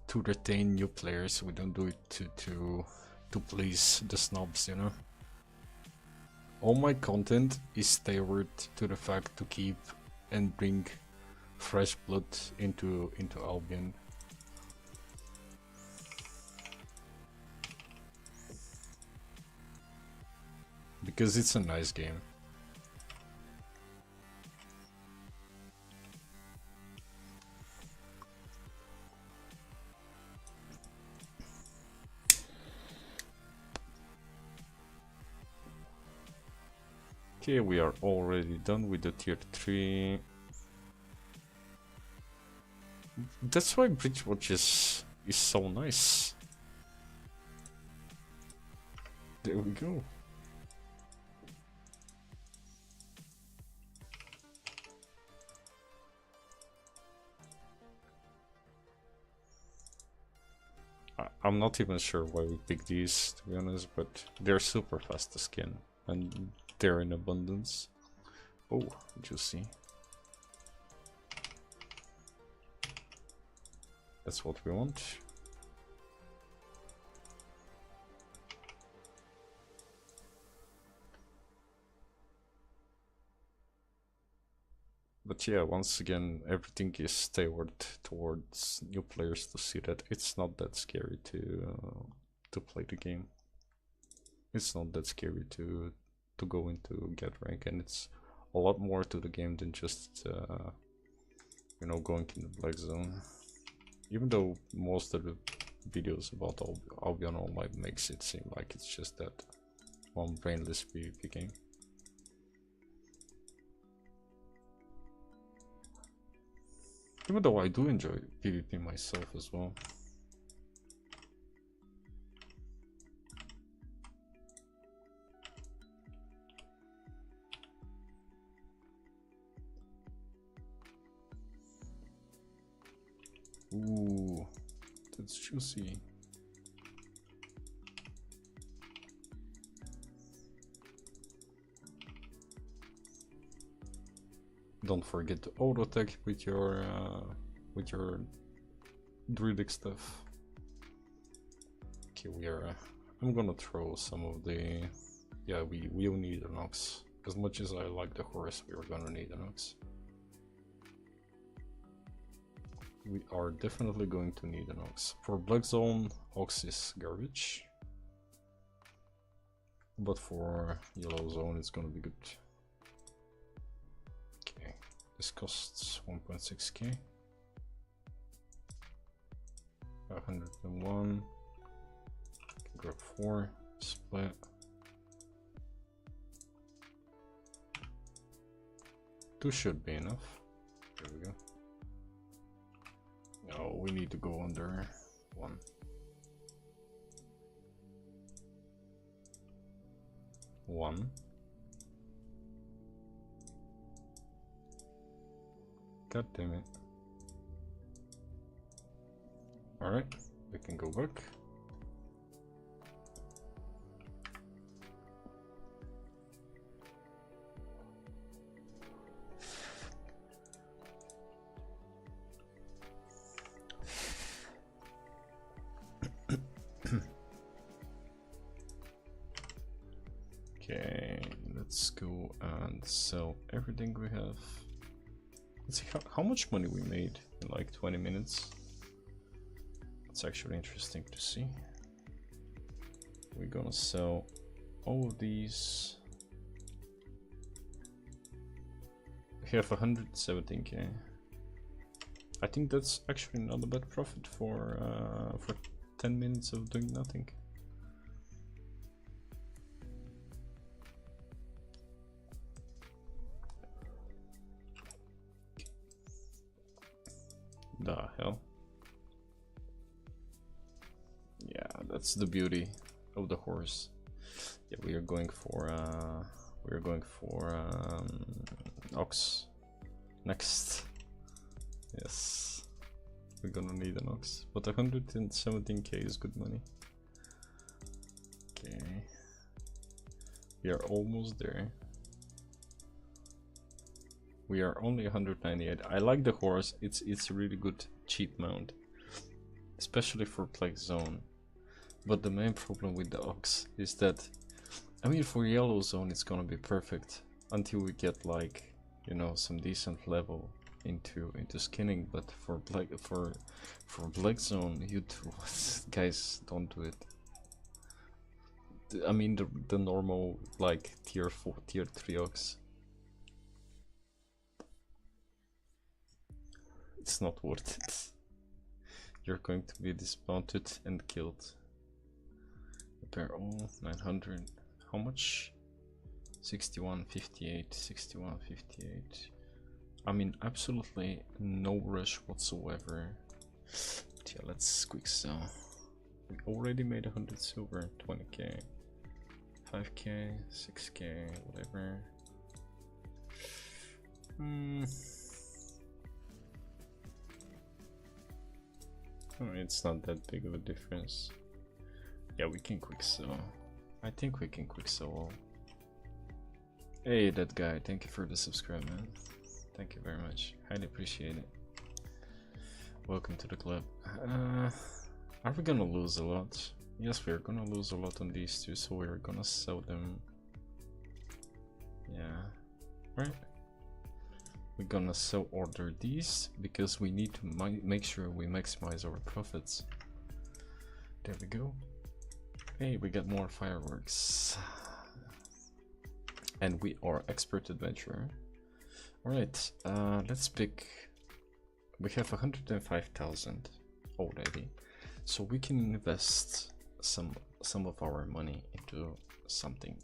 to retain new players. We don't do it to please the snobs, you know. All my content is tailored to the fact to keep and bring fresh blood into Albion. Because it's a nice game. Okay, we are already done with the tier 3. That's why Bridgewatch is so nice. There we go. I'm not even sure why we picked these, to be honest, but they're super fast to skin and they're in abundance. Oh, juicy. That's what we want. But yeah, once again, everything is tailored towards new players to see that it's not that scary to play the game. It's not that scary to go into get rank, and it's a lot more to the game than just you know, going in the black zone. Even though most of the videos about Albion All Might makes it seem like it's just that one brainless PvP game. Even though I do enjoy PvP myself as well. Ooh, that's juicy. Don't forget to auto attack with your druidic stuff. Okay, we are. I'm gonna throw some of the. Yeah, we'll need an ox. As much as I like the horse, we are gonna need an ox. We are definitely going to need an ox. For Black Zone, ox is garbage. But for Yellow Zone, it's gonna be good. Okay, this costs 1.6k. 101. Grab 4, split. Two should be enough. There we go. No, we need to go under 1. God damn it. Alright, we can go back. Okay, let's go and sell everything we have. Let's see how much money we made in like 20 minutes. It's actually interesting to see. We're gonna sell all of these. We have 117k. I think that's actually not a bad profit for 10 minutes of doing nothing. The hell. Yeah, that's the beauty of the horse. Yeah, we are going for ox next. Yes, we're gonna need an ox, but 117k is good money. Okay, we are almost there. We are only 198. I like the horse. It's a really good cheap mount, especially for Plague Zone. But the main problem with the ox is that, I mean, for Yellow Zone it's gonna be perfect until we get like, you know, some decent level into skinning. But for Black Zone, you guys don't do it. I mean the normal like tier 4, tier 3 ox. It's not worth it. You're going to be dismounted and killed. Repair all 900. How much? 6158. 6158. I mean, absolutely no rush whatsoever. But yeah, let's quick sell. We already made 100 silver. 20k, 5k, 6k, whatever. It's not that big of a difference. Yeah, we can quick sell. I think we can quick sell all. Hey, that guy, thank you for the subscribe, man. Thank you very much. Highly appreciate it. Welcome to the club. Are we gonna lose a lot? Yes, we're gonna lose a lot on these two, so we're gonna sell them. Yeah, right. We're gonna sell order these because we need to make sure we maximize our profits. There we go. Hey, we got more fireworks. And we are expert adventurer. Alright, let's pick. We have 105,000 already. So we can invest some of our money into something.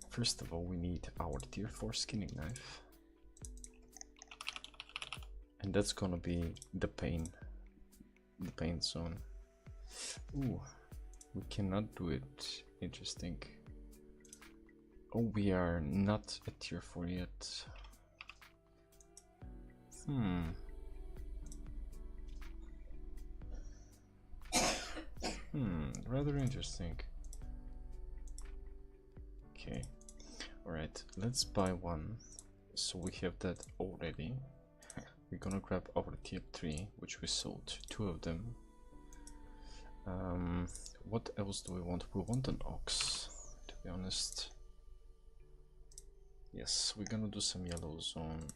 First of all, we need our tier 4 skinning knife. And that's gonna be the pain zone. Ooh, we cannot do it. Interesting. Oh, we are not at tier 4 yet. Rather interesting. Okay, alright, let's buy one. So we have that already. We're gonna grab our tier 3, which we sold 2 of them. What else do we want? We want an ox, to be honest. Yes, we're gonna do some yellows on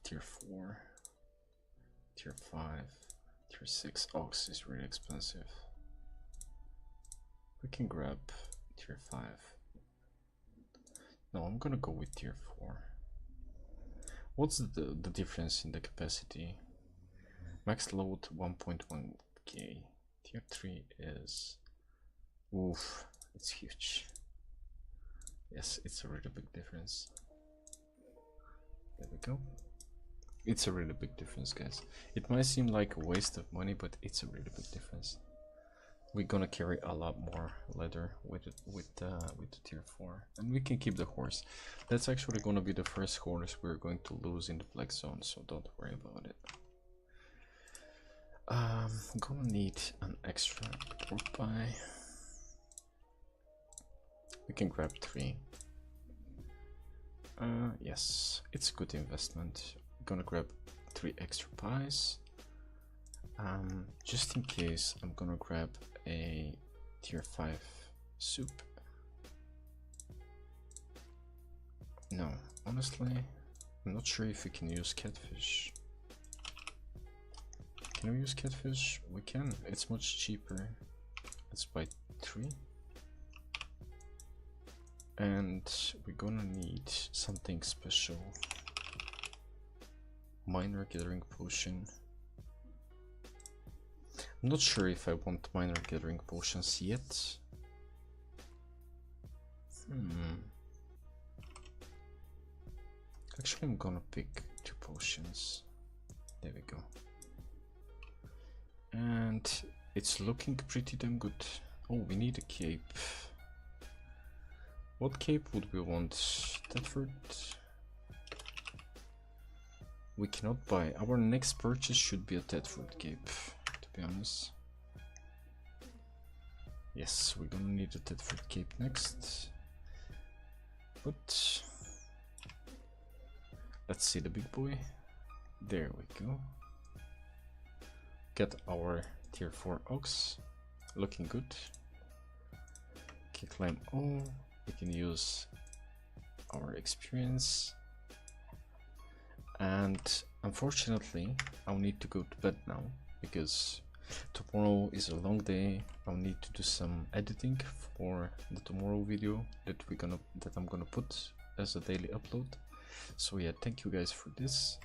tier 4, tier 5, tier 6. Ox is really expensive. We can grab tier 5. No, I'm gonna go with tier 4. What's the difference in the capacity? Max load 1.1k. Tier 3 is... oof, it's huge. Yes, it's a really big difference. There we go. It's a really big difference, guys. It might seem like a waste of money, but it's a really big difference. We're gonna carry a lot more leather with the tier 4, and we can keep the horse. That's actually gonna be the first horse we're going to lose in the black zone, so don't worry about it. I'm gonna need an extra pork pie. We can grab 3. Yes, it's a good investment. I'm gonna grab 3 extra pies. Just in case, I'm gonna grab a tier 5 soup. No, honestly, I'm not sure if we can use catfish. Can we use catfish? We can. It's much cheaper. Let's buy 3. And we're gonna need something special. Minor gathering potion. I'm not sure if I want minor gathering potions yet. Actually, I'm gonna pick 2 potions. There we go. And it's looking pretty damn good. Oh, we need a cape. What cape would we want? Thetford? We cannot buy. Our next purchase should be a Thetford cape, to be honest. Yes, we're gonna need a Thetford cape next. But let's see the big boy. There we go. Get our tier 4 ox. Looking good. Can climb all. We can use our experience. And unfortunately, I'll need to go to bed now because tomorrow is a long day. I'll need to do some editing for the tomorrow video that I'm gonna put as a daily upload. So yeah, thank you guys for this.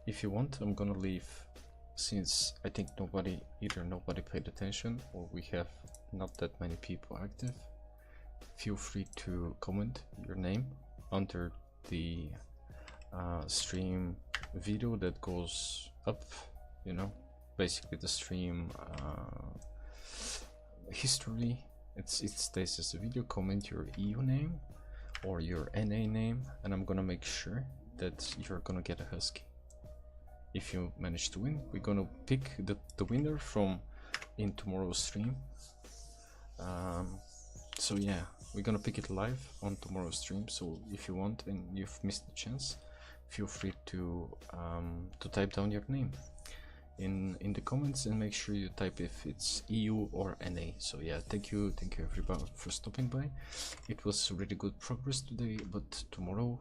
If you want, I'm gonna leave, since I think either nobody paid attention or we have not that many people active. Feel free to comment your name under the stream video that goes up, you know, basically the stream history. It stays as a video. Comment your EU name or your NA name, and I'm gonna make sure that you're gonna get a husky. If you manage to win, we're gonna pick the winner from in tomorrow's stream. So yeah, we're gonna pick it live on tomorrow's stream. So if you want and you've missed the chance, feel free to type down your name in the comments and make sure you type if it's EU or NA. So yeah, thank you everybody for stopping by. It was really good progress today, but tomorrow